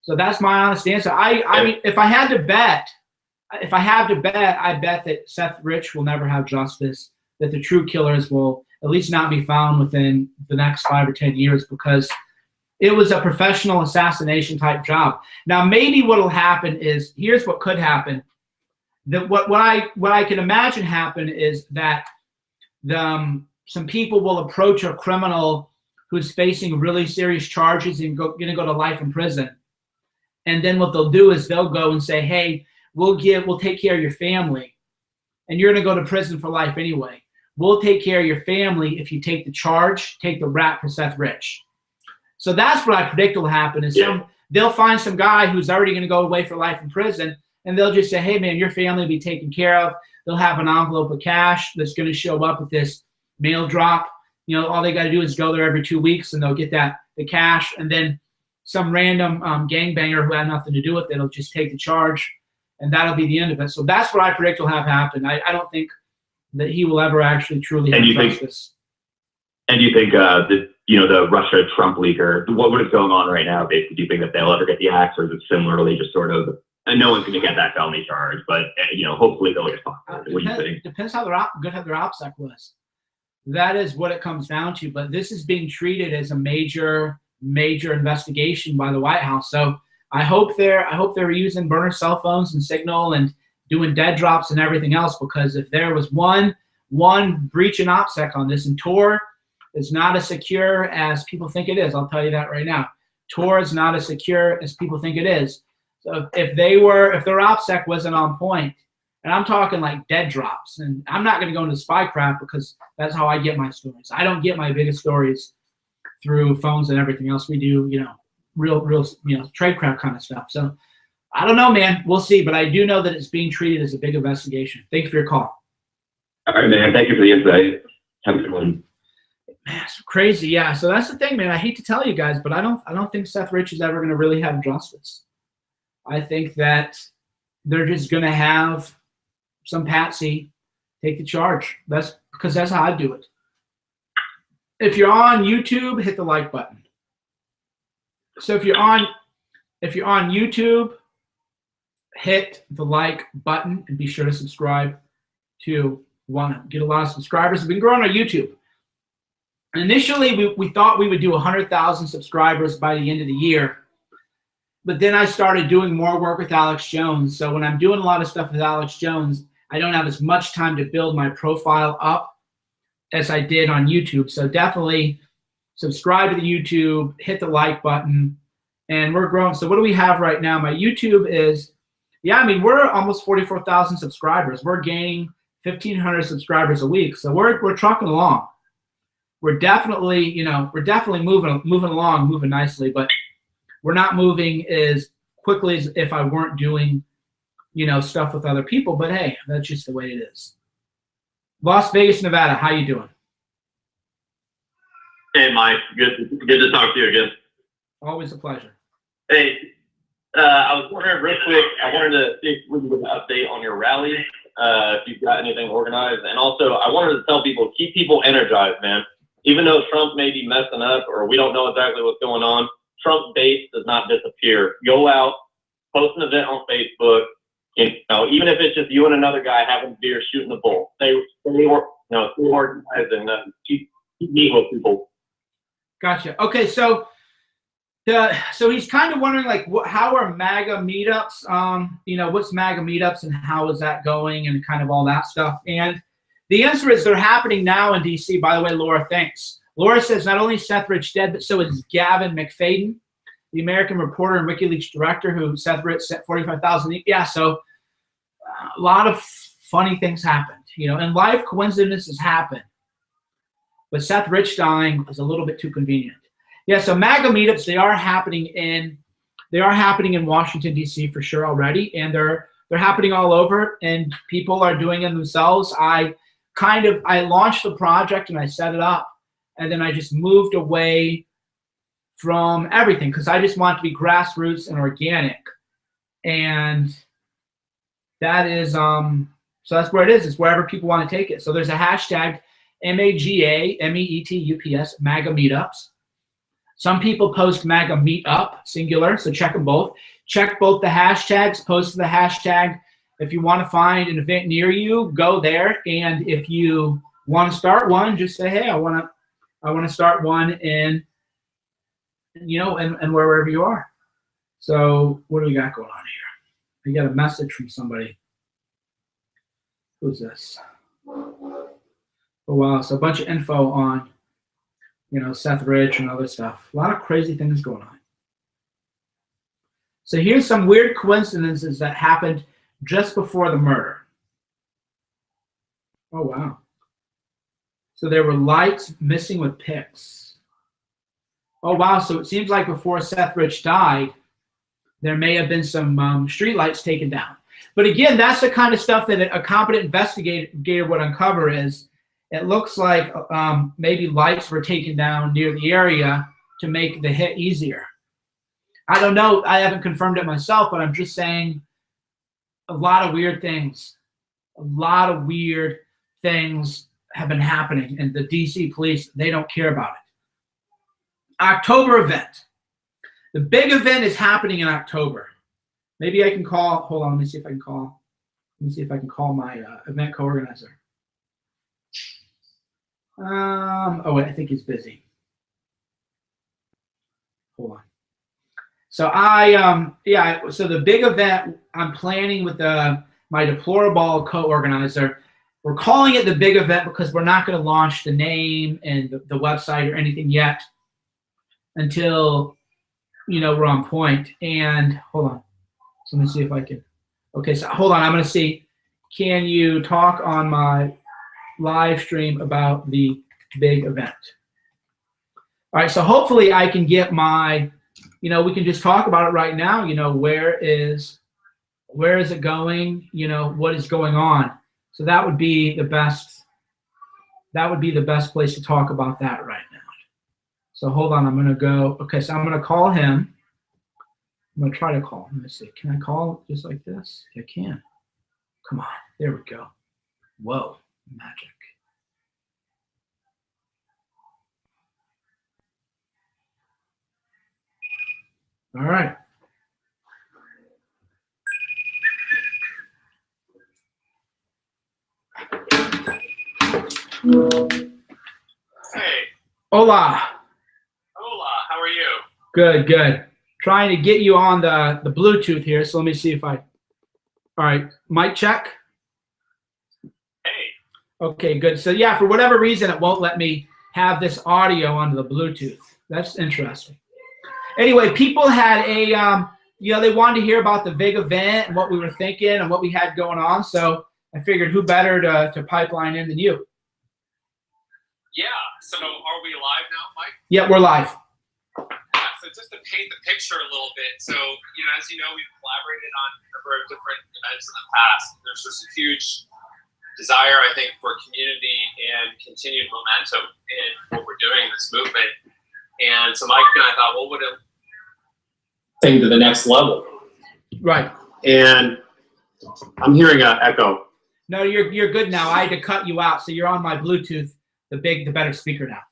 Speaker 1: So that's my honest answer. I mean, if I had to bet, I bet that Seth Rich will never have justice, that the true killers will at least not be found within the next 5 or 10 years, because it was a professional assassination type job. Now, maybe what will happen is, here's what could happen. That what I can imagine happen is that some people will approach a criminal who's facing really serious charges and going to go to life in prison. And then what they'll do is they'll go and say, hey, we'll take care of your family, and you're going to go to prison for life anyway. We'll take care of your family if you take the charge, take the rap for Seth Rich. So that's what I predict will happen is they'll find some guy who's already going to go away for life in prison, and they'll just say, hey, man, your family will be taken care of. They'll have an envelope of cash that's going to show up with this mail drop. All they got to do is go there every 2 weeks, and they'll get the cash, and then some random gangbanger who had nothing to do with it will just take the charge, and that'll be the end of it. So that's what I predict will have happen. I don't think that he will ever actually truly have justice.
Speaker 8: And do you think the Russia-Trump leaker, what is going on right now, basically, do you think that they'll ever get the axe, or is it similarly just sort of, and no one's going to get that felony charge, but hopefully they'll get caught? What do you think?
Speaker 1: Depends how good their OPSEC was. That is what it comes down to. But this is being treated as a major investigation by the White House. So I hope they're using burner cell phones and Signal and doing dead drops and everything else, because if there was one breach in OPSEC on this, and Tor is not as secure as people think it is. I'll tell you that right now. Tor is not as secure as people think it is. So if their OPSEC wasn't on point, and I'm talking like dead drops, and I'm not going to go into spycraft because that's how I get my stories. I don't get my biggest stories through phones and everything else. We do, real, tradecraft kind of stuff. So I don't know, man. We'll see. But I do know that it's being treated as a big investigation. Thanks for your call.
Speaker 8: All right, man. Thank you for the insight. Have a good one.
Speaker 1: Man, it's crazy. Yeah. So that's the thing, man. I hate to tell you guys, but I don't think Seth Rich is ever going to really have justice. I think that they're just going to have some patsy, take the charge. That's because that's how I do it. If you're on YouTube, hit the like button. So if you're on YouTube, hit the like button and be sure to subscribe to want to get a lot of subscribers. We've been growing our YouTube. Initially, we thought we would do 100,000 subscribers by the end of the year. But then I started doing more work with Alex Jones. So when I'm doing a lot of stuff with Alex Jones, I don't have as much time to build my profile up as I did on YouTube. So definitely subscribe to the YouTube, hit the like button, and we're growing. So what do we have right now? My YouTube is, yeah, I mean, we're almost 44,000 subscribers. We're gaining 1,500 subscribers a week. So we're trucking along. We're definitely, moving along, moving nicely, but we're not moving as quickly as if I weren't doing, stuff with other people. But hey, that's just the way it is. Las Vegas, Nevada, how you doing?
Speaker 9: Hey, Mike. Good to talk to you again.
Speaker 1: Always a pleasure.
Speaker 9: Hey, I was wondering real quick, I wanted to see if we could get an update on your rally, if you've got anything organized. And also, I wanted to tell people, keep people energized, man. Even though Trump may be messing up or we don't know exactly what's going on, Trump base does not disappear. Go out, post an event on Facebook, even if it's just you and another guy having beer, shooting the bull. Stay organized and keep meeting with people.
Speaker 1: Gotcha. Okay, so he's kind of wondering, like, how are MAGA meetups? What's MAGA meetups and how is that going and kind of all that stuff. And the answer is they're happening now in D.C. By the way, Laura, thanks. Laura says not only is Seth Rich dead, but so is Gavin McFadden, the American reporter and WikiLeaks director who Seth Rich sent 45,000. Yeah, so a lot of funny things happened, and life coincidences happen. But Seth Rich dying is a little bit too convenient. Yeah, so MAGA meetups, they are happening in Washington, D.C. for sure already, and they're happening all over, and people are doing it themselves. I launched the project and I set it up, and then I just moved away from everything because I just want it to be grassroots and organic. And that is so that's where it is. It's wherever people want to take it. So there's a hashtag MAGA MEETUPS MAGA meetups. Some people post MAGA meetup singular, so check them both. Check both the hashtags, post the hashtag. If you want to find an event near you, go there. And if you want to start one, just say, hey, I want to start one in, and wherever you are. So what do we got going on here? We got a message from somebody. Who's this? Oh, wow. So a bunch of info on, Seth Rich and other stuff. A lot of crazy things going on. So here's some weird coincidences that happened just before the murder. Oh, wow. So there were lights missing with pics. Oh, wow. So it seems like before Seth Rich died, there may have been some street lights taken down. But again, that's the kind of stuff that a competent investigator would uncover is it looks like maybe lights were taken down near the area to make the hit easier. I don't know. I haven't confirmed it myself, but I'm just saying a lot of weird things. A lot of weird things have been happening, and the D.C. police, they don't care about it. October event. The big event is happening in October. Maybe I can call. Hold on. Let me see if I can call. Let me see if I can call my event co-organizer. Oh, wait, I think he's busy. Hold on. So so the big event I'm planning with my deplorable co-organizer, we're calling it the big event because we're not going to launch the name and the website or anything yet until, we're on point. And hold on. So let me see if I can. Okay, so hold on. I'm going to see. Can you talk on my live stream about the big event? All right, so hopefully I can get my, we can just talk about it right now. Where is it going? What is going on? So that would be the best. That would be the best place to talk about that right now. So hold on, I'm gonna go. Okay, so I'm gonna call him. I'm gonna try to call him. Let's see. Can I call just like this? I can. Come on. There we go. Whoa, magic. All right.
Speaker 10: Hey.
Speaker 1: Hola.
Speaker 10: Hola, how are you?
Speaker 1: Good, good. Trying to get you on the Bluetooth here, so let me see if I. All right, mic check.
Speaker 10: Hey.
Speaker 1: Okay, good. So yeah, for whatever reason, it won't let me have this audio onto the Bluetooth. That's interesting. Anyway, people had a, they wanted to hear about the big event and what we were thinking and what we had going on. So I figured who better to pipeline in than you.
Speaker 10: Yeah, so are we live now, Mike?
Speaker 1: Yeah, we're live.
Speaker 10: Yeah, so just to paint the picture a little bit, so, as you know, we've collaborated on a number of different events in the past. There's just a huge desire, I think, for community and continued momentum in what we're doing in this movement. And so Mike and I thought, what would it thing to the next level?
Speaker 1: Right.
Speaker 10: And I'm hearing an echo.
Speaker 1: No, you're good now. I had to cut you out, so you're on my Bluetooth, the better speaker now.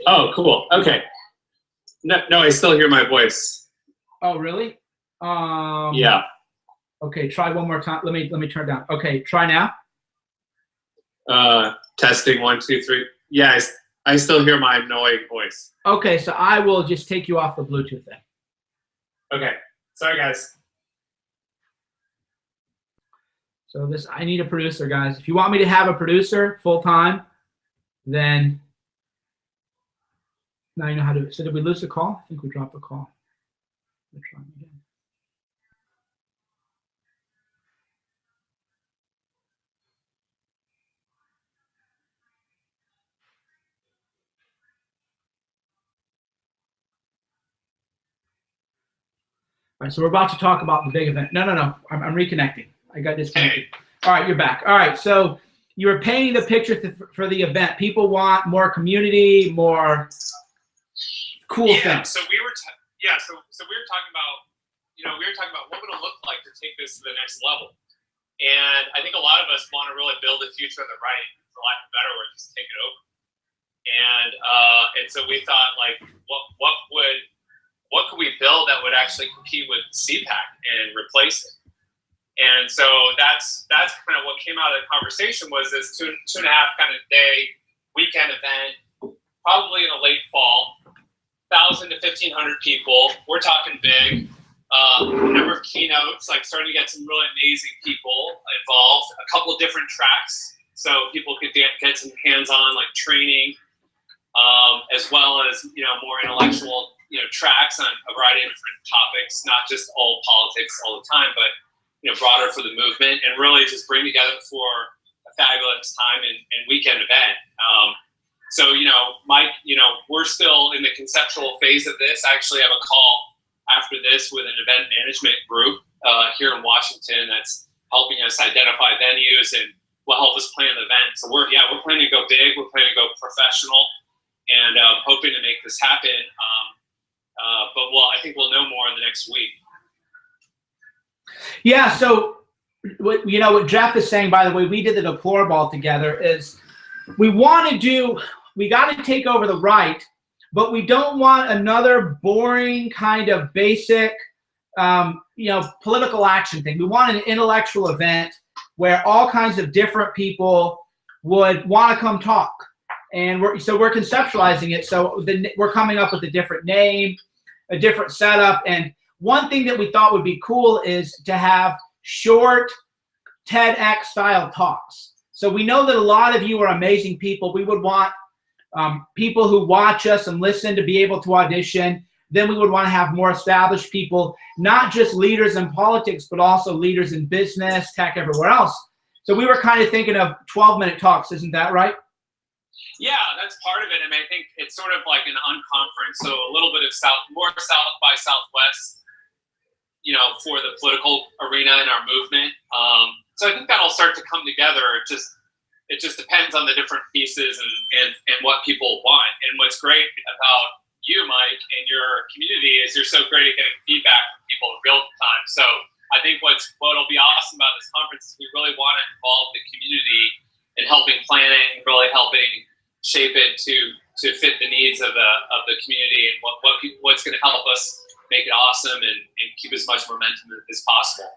Speaker 10: Oh, cool. Okay. No, I still hear my voice.
Speaker 1: Oh, really?
Speaker 10: Yeah.
Speaker 1: Okay, try one more time. Let me turn it down. Okay, try now.
Speaker 10: Testing 1, 2, 3. Yeah, I still hear my annoying voice.
Speaker 1: Okay, so I will just take you off the Bluetooth then.
Speaker 10: Okay. Sorry, guys.
Speaker 1: So I need a producer, guys. If you want me to have a producer full time, then now you know how to. So did we lose the call? I think we dropped the call. We're trying again. All right, so we're about to talk about the big event. No. I'm reconnecting. I got disconnected. All right, you're back. All right, so you were painting the picture for the event. People want more community, more cool things.
Speaker 10: So we were so we were talking about what would it look like to take this to the next level. And I think a lot of us want to really build a future on the right, for lack of a better word, just take it over. And so we thought, like, what could we build that would actually compete with CPAC and replace it? And so that's kind of what came out of the conversation was this two and a half kind of day weekend event, probably in the late fall, 1,000 to 1,500 people. We're talking big. A number of keynotes, like starting to get some really amazing people involved. A couple of different tracks, so people could get some hands-on like training, as well as more intellectual tracks on a variety of different topics, not just all politics all the time, but broader for the movement, and really just bring together for a fabulous time and weekend event. So Mike, we're still in the conceptual phase of this. I actually have a call after this with an event management group here in Washington that's helping us identify venues and will help us plan the event. So we're planning to go big. We're planning to go professional, and hoping to make this happen. But I think we'll know more in the next week.
Speaker 1: Yeah. So what Jeff is saying, by the way, we did the deplorable together. Is we got to take over the right. But we don't want another boring kind of basic, political action thing. We want an intellectual event where all kinds of different people would want to come talk. And we're conceptualizing it. So we're coming up with a different name, a different setup. And one thing that we thought would be cool is to have short TEDx style talks. So we know that a lot of you are amazing people. We would want people who watch us and listen to be able to audition. Then we would want to have more established people, not just leaders in politics, but also leaders in business, tech, everywhere else. So we were kind of thinking of 12-minute talks. Isn't that right?
Speaker 10: Yeah, that's part of it. I mean, I think it's sort of like an unconference, so a little bit of more South by Southwest, for the political arena and our movement. So I think that'll start to come together. It just depends on the different pieces and what people want. And what's great about you, Mike, and your community is you're so great at getting feedback from people in real time. So I think what'll be awesome about this conference is we really want to involve the community in helping plan it and really helping shape it to fit the needs of the community and what's going to help us make it awesome and keep as much momentum as possible.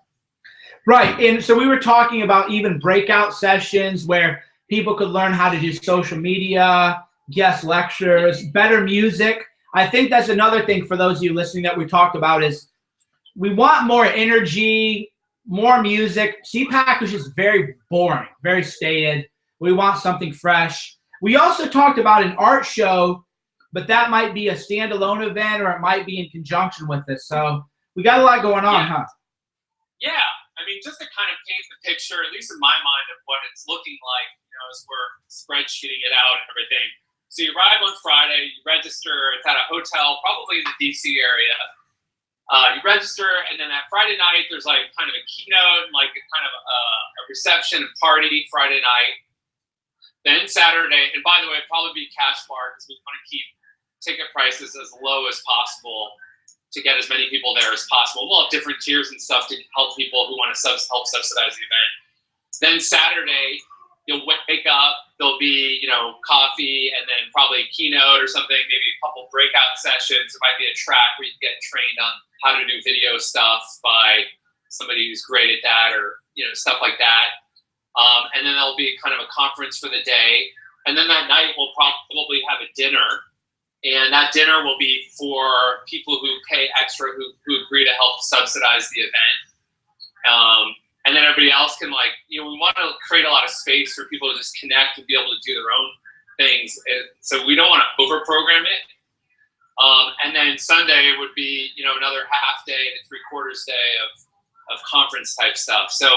Speaker 1: Right, and so we were talking about even breakout sessions where people could learn how to do social media, guest lectures, better music. I think that's another thing for those of you listening that we talked about is we want more energy, more music. CPAC was just very boring, very stated. We want something fresh. We also talked about an art show, but that might be a standalone event or it might be in conjunction with this. So we got a lot going on, huh?
Speaker 10: Yeah. I mean, just to kind of paint the picture, at least in my mind, of what it's looking like, as we're spreadsheeting it out and everything. So you arrive on Friday, you register, it's at a hotel, probably in the DC area. You register, and then that Friday night, there's like kind of a keynote, and like a kind of a reception and party Friday night. Then Saturday, and by the way, it'd probably be cash bar because we want to keep ticket prices as low as possible to get as many people there as possible. We'll have different tiers and stuff to help people who want to help subsidize the event. Then Saturday, you'll wake up, there'll be, coffee and then probably a keynote or something, maybe a couple breakout sessions. There might be a track where you get trained on how to do video stuff by somebody who's great at that or, stuff like that. And then there'll be kind of a conference for the day. And then that night we'll probably have a dinner. And that dinner will be for people who pay extra, who agree to help subsidize the event. And then everybody else can we want to create a lot of space for people to just connect and be able to do their own things. So we don't want to over-program it. And then Sunday would be, another half day to 3/4 day of conference type stuff. So,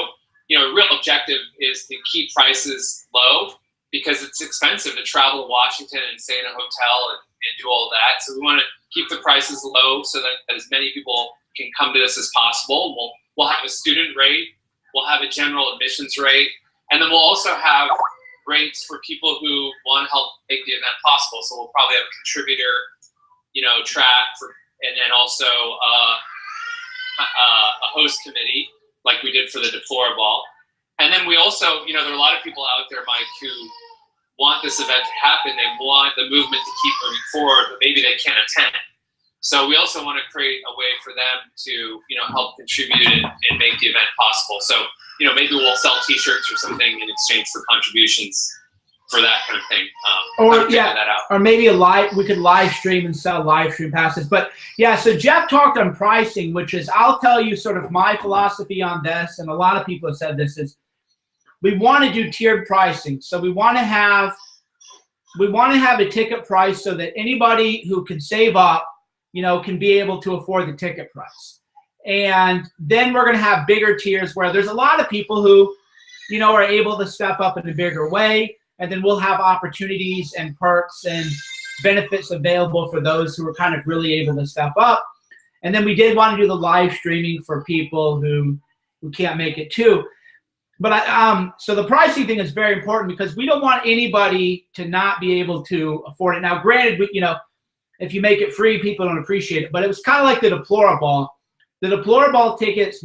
Speaker 10: real objective is to keep prices low because it's expensive to travel to Washington and stay in a hotel and do all that. So we want to keep the prices low so that as many people can come to this as possible. We'll have a student rate, we'll have a general admissions rate, and then we'll also have rates for people who want to help make the event possible. So we'll probably have a contributor, track and then also a host committee like we did for the Deplorable. And then we also, there are a lot of people out there, Mike, who want this event to happen. They want the movement to keep moving forward, but maybe they can't attend. So we also want to create a way for them to, help contribute and make the event possible. So, maybe we'll sell T-shirts or something in exchange for contributions for that kind of thing.
Speaker 1: Or maybe we could live stream and sell live stream passes. But yeah, so Jeff talked on pricing, which is, I'll tell you sort of my philosophy on this, and a lot of people have said this is, we want to do tiered pricing. So we want to have a ticket price so that anybody who can save up, can be able to afford the ticket price. And then we're going to have bigger tiers where there's a lot of people who, are able to step up in a bigger way. And then we'll have opportunities and perks and benefits available for those who are kind of really able to step up. And then we did want to do the live streaming for people who can't make it too. But so the pricing thing is very important because we don't want anybody to not be able to afford it. Now, granted, if you make it free, people don't appreciate it. But it was kind of like the Deplorable. The Deplorable tickets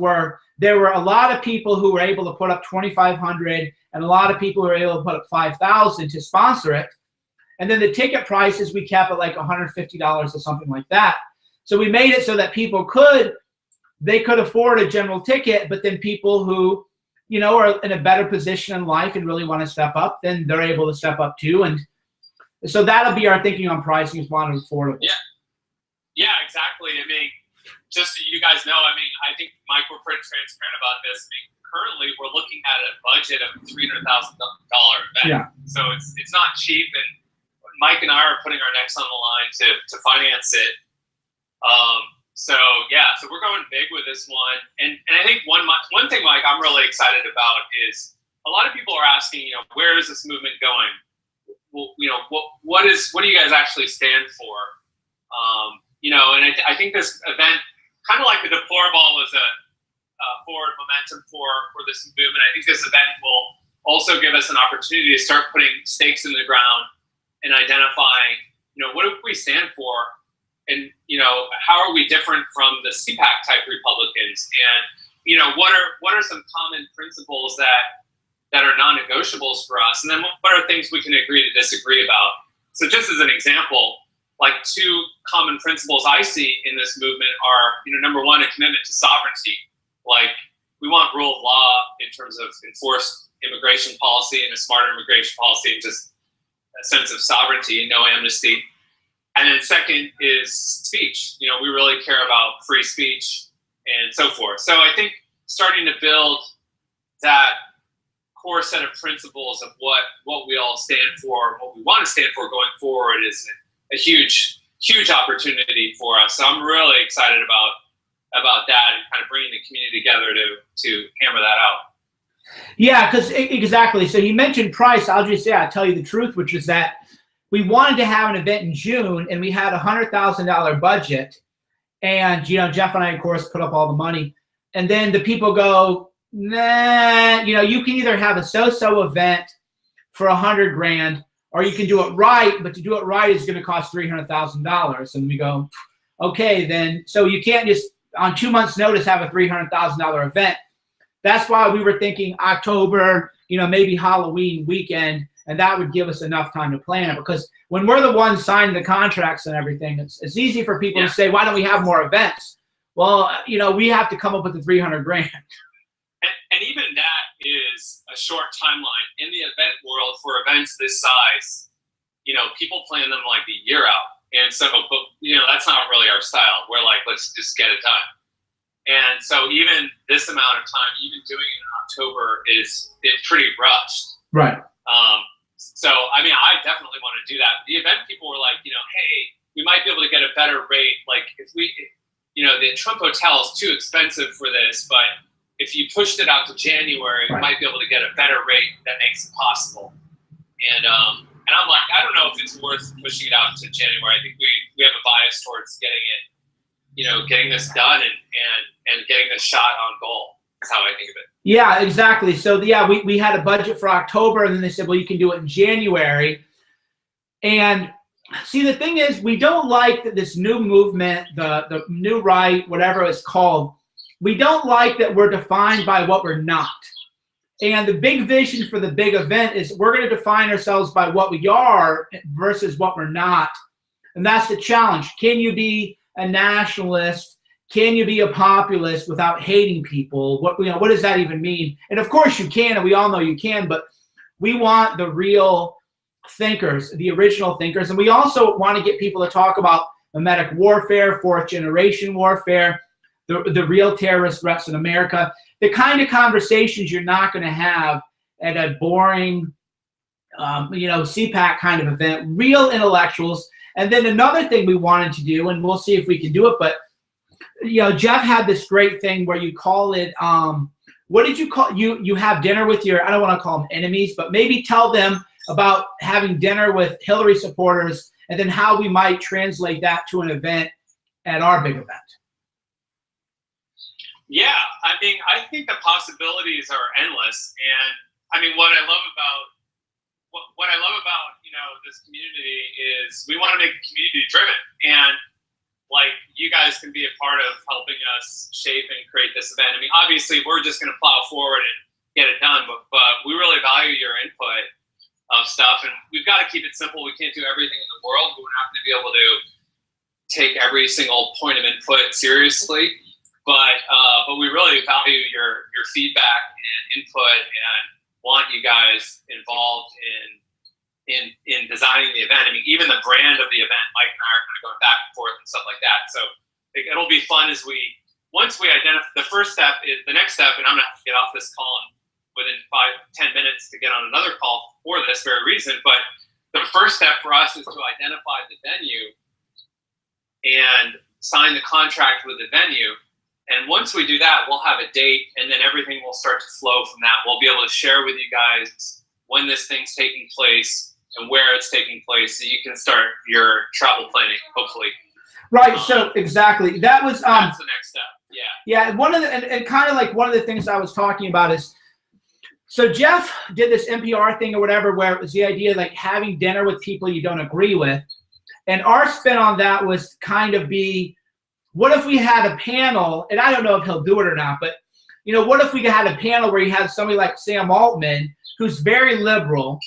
Speaker 1: there were a lot of people who were able to put up $2,500 and a lot of people who were able to put up $5,000 to sponsor it. And then the ticket prices we kept at like $150 or something like that. So we made it so that people could afford a general ticket, but then people who are in a better position in life and really want to step up, then they're able to step up too. And so that'll be our thinking on pricing is want to affordable.
Speaker 10: Yeah, exactly. I mean, just so you guys know, I think, Mike, we're pretty transparent about this. Currently we're looking at a budget of $300,000 event.
Speaker 1: Yeah.
Speaker 10: So it's not cheap, and Mike and I are putting our necks on the line to finance it. So we're going big with this one. And I think one thing, Mike, I'm really excited about is a lot of people are asking, where is this movement going? Well, what do you guys actually stand for? And I think this event, kind of like the Deplorable, was a forward momentum for this movement. I think this event will also give us an opportunity to start putting stakes in the ground and identifying, what do we stand for? And, how are we different from the CPAC type Republicans? And you know, what are some common principles that are non-negotiables for us, and then what are things we can agree to disagree about. So just as an example, like 2 common principles I see in this movement are, you know, number one, a commitment to sovereignty. Like, we want rule of law in terms of enforced immigration policy and a smarter immigration policy, and just a sense of sovereignty and no amnesty. And then second is speech. You know, we really care about free speech and so forth. So I think starting to build that core set of principles of what we all stand for, what we want to stand for going forward is a huge opportunity for us. So I'm really excited about that and kind of bringing the community together to hammer that out.
Speaker 1: Yeah, because exactly. So you mentioned price. I'll just say, I'll tell you the truth, which is that we wanted to have an event in June, and we had a $100,000 budget. And, you know, Jeff and I, of course, put up all the money. And then the people go, nah, you know, you can either have a so-so event for $100 grand, or you can do it right, but to do it right is going to cost $300,000. And we go, okay, then, so you can't just, on 2 months' notice, have a $300,000 event. That's why we were thinking October, you know, maybe Halloween weekend, and that would give us enough time to plan it. Because when we're the ones signing the contracts and everything, it's easy for people to say, why don't we have more events? Well, you know, we have to come up with the $300 grand.
Speaker 10: And even that is a short timeline. In the event world, for events this size, you know, people plan them like a year out. And so, but, you know, that's not really our style. We're like, let's just get it done. And so even this amount of time, even doing it in October it's pretty rushed.
Speaker 1: Right.
Speaker 10: So, I mean, I definitely want to do that. The event people were like, you know, hey, we might be able to get a better rate. Like, if we, you know, the Trump Hotel is too expensive for this, but if you pushed it out to January, you might be able to get a better rate that makes it possible. And I'm like, I don't know if it's worth pushing it out to January. I think we have a bias towards getting it, you know, getting this done and getting this shot on goal. That's how I think of it.
Speaker 1: Yeah, exactly. So yeah, we had a budget for October, and then they said, well, you can do it in January. And see, the thing is, we don't like that this new movement, the new right, whatever it's called, we don't like that we're defined by what we're not. And the big vision for the big event is we're going to define ourselves by what we are versus what we're not. And that's the challenge. Can you be a nationalist? Can you be a populist without hating people? What does that even mean? And of course you can, and we all know you can, but we want the real thinkers, the original thinkers. And we also want to get people to talk about mimetic warfare, 4th generation warfare, the real terrorist threats in America, the kind of conversations you're not going to have at a boring, you know, CPAC kind of event, real intellectuals. And then another thing we wanted to do, and we'll see if we can do it, but you know, Jeff had this great thing where you call it, what did you call, you have dinner with your, I don't want to call them enemies, but maybe tell them about having dinner with Hillary supporters, and then how we might translate that to an event at our big event.
Speaker 10: Yeah, I mean, I think the possibilities are endless. And I mean, what I love about, you know, this community is we want to make it community driven. And like, you guys can be a part of helping us shape and create this event. I mean, obviously, we're just going to plow forward and get it done, but we really value your input of stuff. And we've got to keep it simple. We can't do everything in the world. We're not going to be able to take every single point of input seriously. But we really value your feedback and input, and want you guys involved in designing the event. I mean, even the brand of the event, Mike and I are kind of going back and forth and stuff like that. So it'll be fun as once we identify, the first step is the next step, and I'm going to have to get off this call within 5-10 minutes to get on another call for this very reason. But the first step for us is to identify the venue and sign the contract with the venue. And once we do that, we'll have a date, and then everything will start to flow from that. We'll be able to share with you guys when this thing's taking place and where it's taking place, so you can start your travel planning, hopefully.
Speaker 1: Right. So exactly. That was
Speaker 10: that's the next step. Yeah.
Speaker 1: Yeah. One of the and kind of like one of the things I was talking about is, so Jeff did this NPR thing or whatever, where it was the idea of like having dinner with people you don't agree with, and our spin on that was kind of be, what if we had a panel, and I don't know if he'll do it or not, but you know, what if we had a panel where you had somebody like Sam Altman, who's very liberal,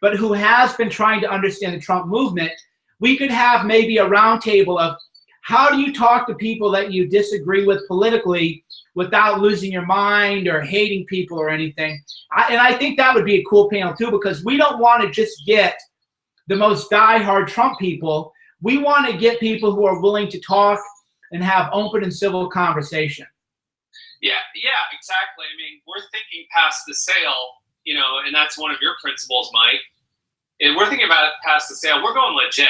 Speaker 1: but who has been trying to understand the Trump movement? We could have maybe a roundtable of how do you talk to people that you disagree with politically without losing your mind or hating people or anything. And I think that would be a cool panel too, because we don't want to just get the most diehard Trump people. We want to get people who are willing to talk and have open and civil conversation.
Speaker 10: Yeah, exactly. I mean, we're thinking past the sale, you know, and that's one of your principles, Mike. And we're thinking about it past the sale. We're going legit.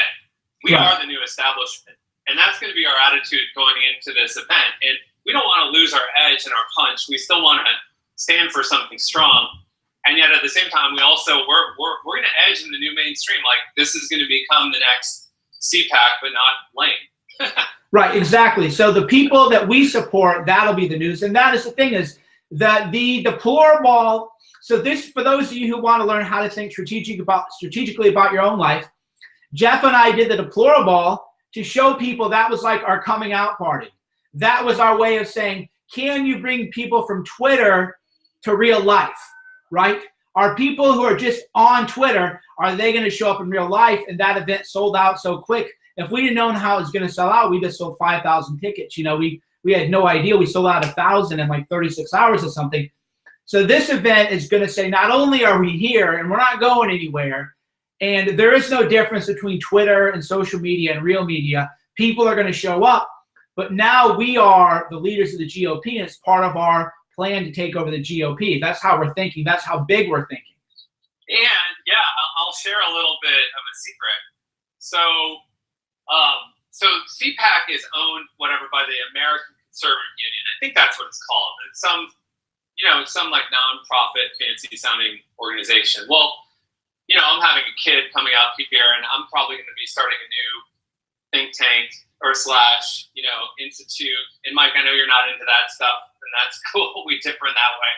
Speaker 10: We
Speaker 1: Right.
Speaker 10: are the new establishment. And that's going to be our attitude going into this event. And we don't want to lose our edge and our punch. We still want to stand for something strong. And yet at the same time, we also, we're going to edge in the new mainstream. Like, this is going to become the next CPAC, but not lame.
Speaker 1: Right, exactly. So the people that we support, that'll be the news. And that is the thing, is that the deplorable, so this, for those of you who want to learn how to think strategically about your own life, Jeff and I did the deplorable to show people that was like our coming out party. That was our way of saying, can you bring people from Twitter to real life, right? Are people who are just on Twitter, are they going to show up in real life? And that event sold out so quick. If we didn't know how it was going to sell out, we just sold 5,000 tickets. You know, we had no idea. We sold out 1,000 in like 36 hours or something. So this event is going to say, not only are we here and we're not going anywhere, and there is no difference between Twitter and social media and real media. People are going to show up, but now we are the leaders of the GOP, and it's part of our plan to take over the GOP. That's how we're thinking. That's how big we're thinking.
Speaker 10: And yeah, I'll share a little bit of a secret. So CPAC is owned whatever by the American Conservative Union. I think that's what it's called. It's some like nonprofit, fancy sounding organization. Well, you know, I'm having a kid coming up here, and I'm probably going to be starting a new think tank or / institute. And Mike, I know you're not into that stuff, and that's cool. We differ in that way.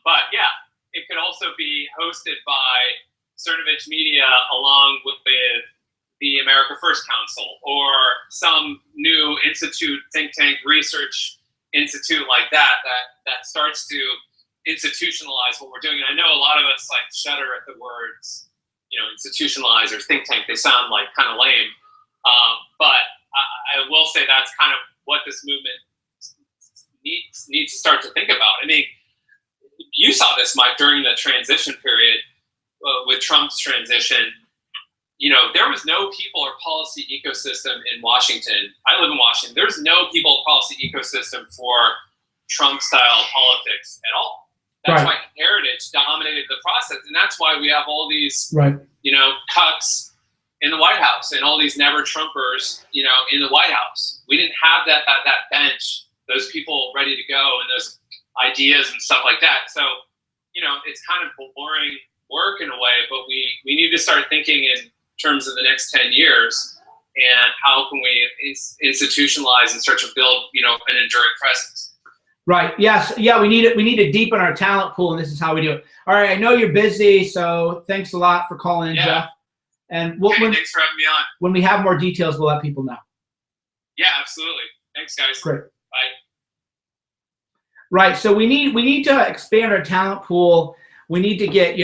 Speaker 10: But yeah, it could also be hosted by Cernovich Media along with the America First Council or some new institute, think tank, research institute like that starts to institutionalize what we're doing. And I know a lot of us like shudder at the words, institutionalize or think tank. They sound like kind of lame. But I will say that's kind of what this movement needs to start to think about. I mean, you saw this, Mike, during the transition period with Trump's transition. There was no people or policy ecosystem in Washington. I live in Washington. There's no people or policy ecosystem for Trump-style politics at all. That's why heritage dominated the process, and that's why we have all these, cucks in the White House and all these never Trumpers, in the White House. We didn't have that bench, those people ready to go, and those ideas and stuff like that. So, it's kind of boring work in a way, but we need to start thinking in terms of the next 10 years and how can we institutionalize and start to build, an enduring presence.
Speaker 1: Right. Yes. Yeah. We need to deepen our talent pool, and this is how we do it. All right. I know you're busy, so thanks a lot for calling in, Jeff. And
Speaker 10: thanks for having me on.
Speaker 1: When we have more details, we'll let people know.
Speaker 10: Yeah, absolutely. Thanks, guys.
Speaker 1: Great.
Speaker 10: Bye.
Speaker 1: Right. So we need to expand our talent pool. We need to get,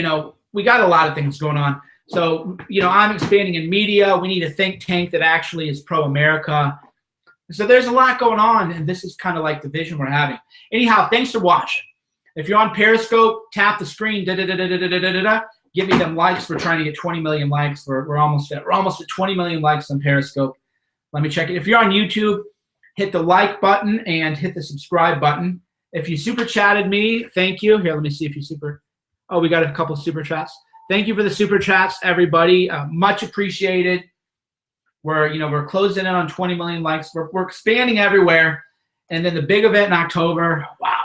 Speaker 1: we got a lot of things going on. So, I'm expanding in media. We need a think tank that actually is pro-America. So there's a lot going on, and this is kind of like the vision we're having. Anyhow, thanks for watching. If you're on Periscope, tap the screen, give me them likes. We're trying to get 20 million likes. We're almost at 20 million likes on Periscope. Let me check it. If you're on YouTube, hit the like button and hit the subscribe button. If you super chatted me, thank you. Here, let me see if you oh, we got a couple of super chats. Thank you for the super chats, everybody. Much appreciated. We're closing in on 20 million likes. We're expanding everywhere. And then the big event in October, wow.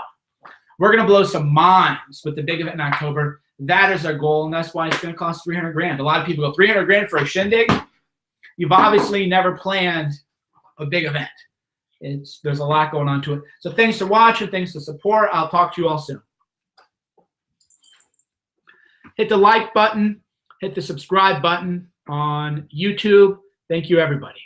Speaker 1: We're going to blow some minds with the big event in October. That is our goal, and that's why it's going to cost 300 grand. A lot of people go, 300 grand for a shindig? You've obviously never planned a big event. There's a lot going on to it. So thanks for watching. Thanks for support. I'll talk to you all soon. Hit the like button. Hit the subscribe button on YouTube. Thank you, everybody.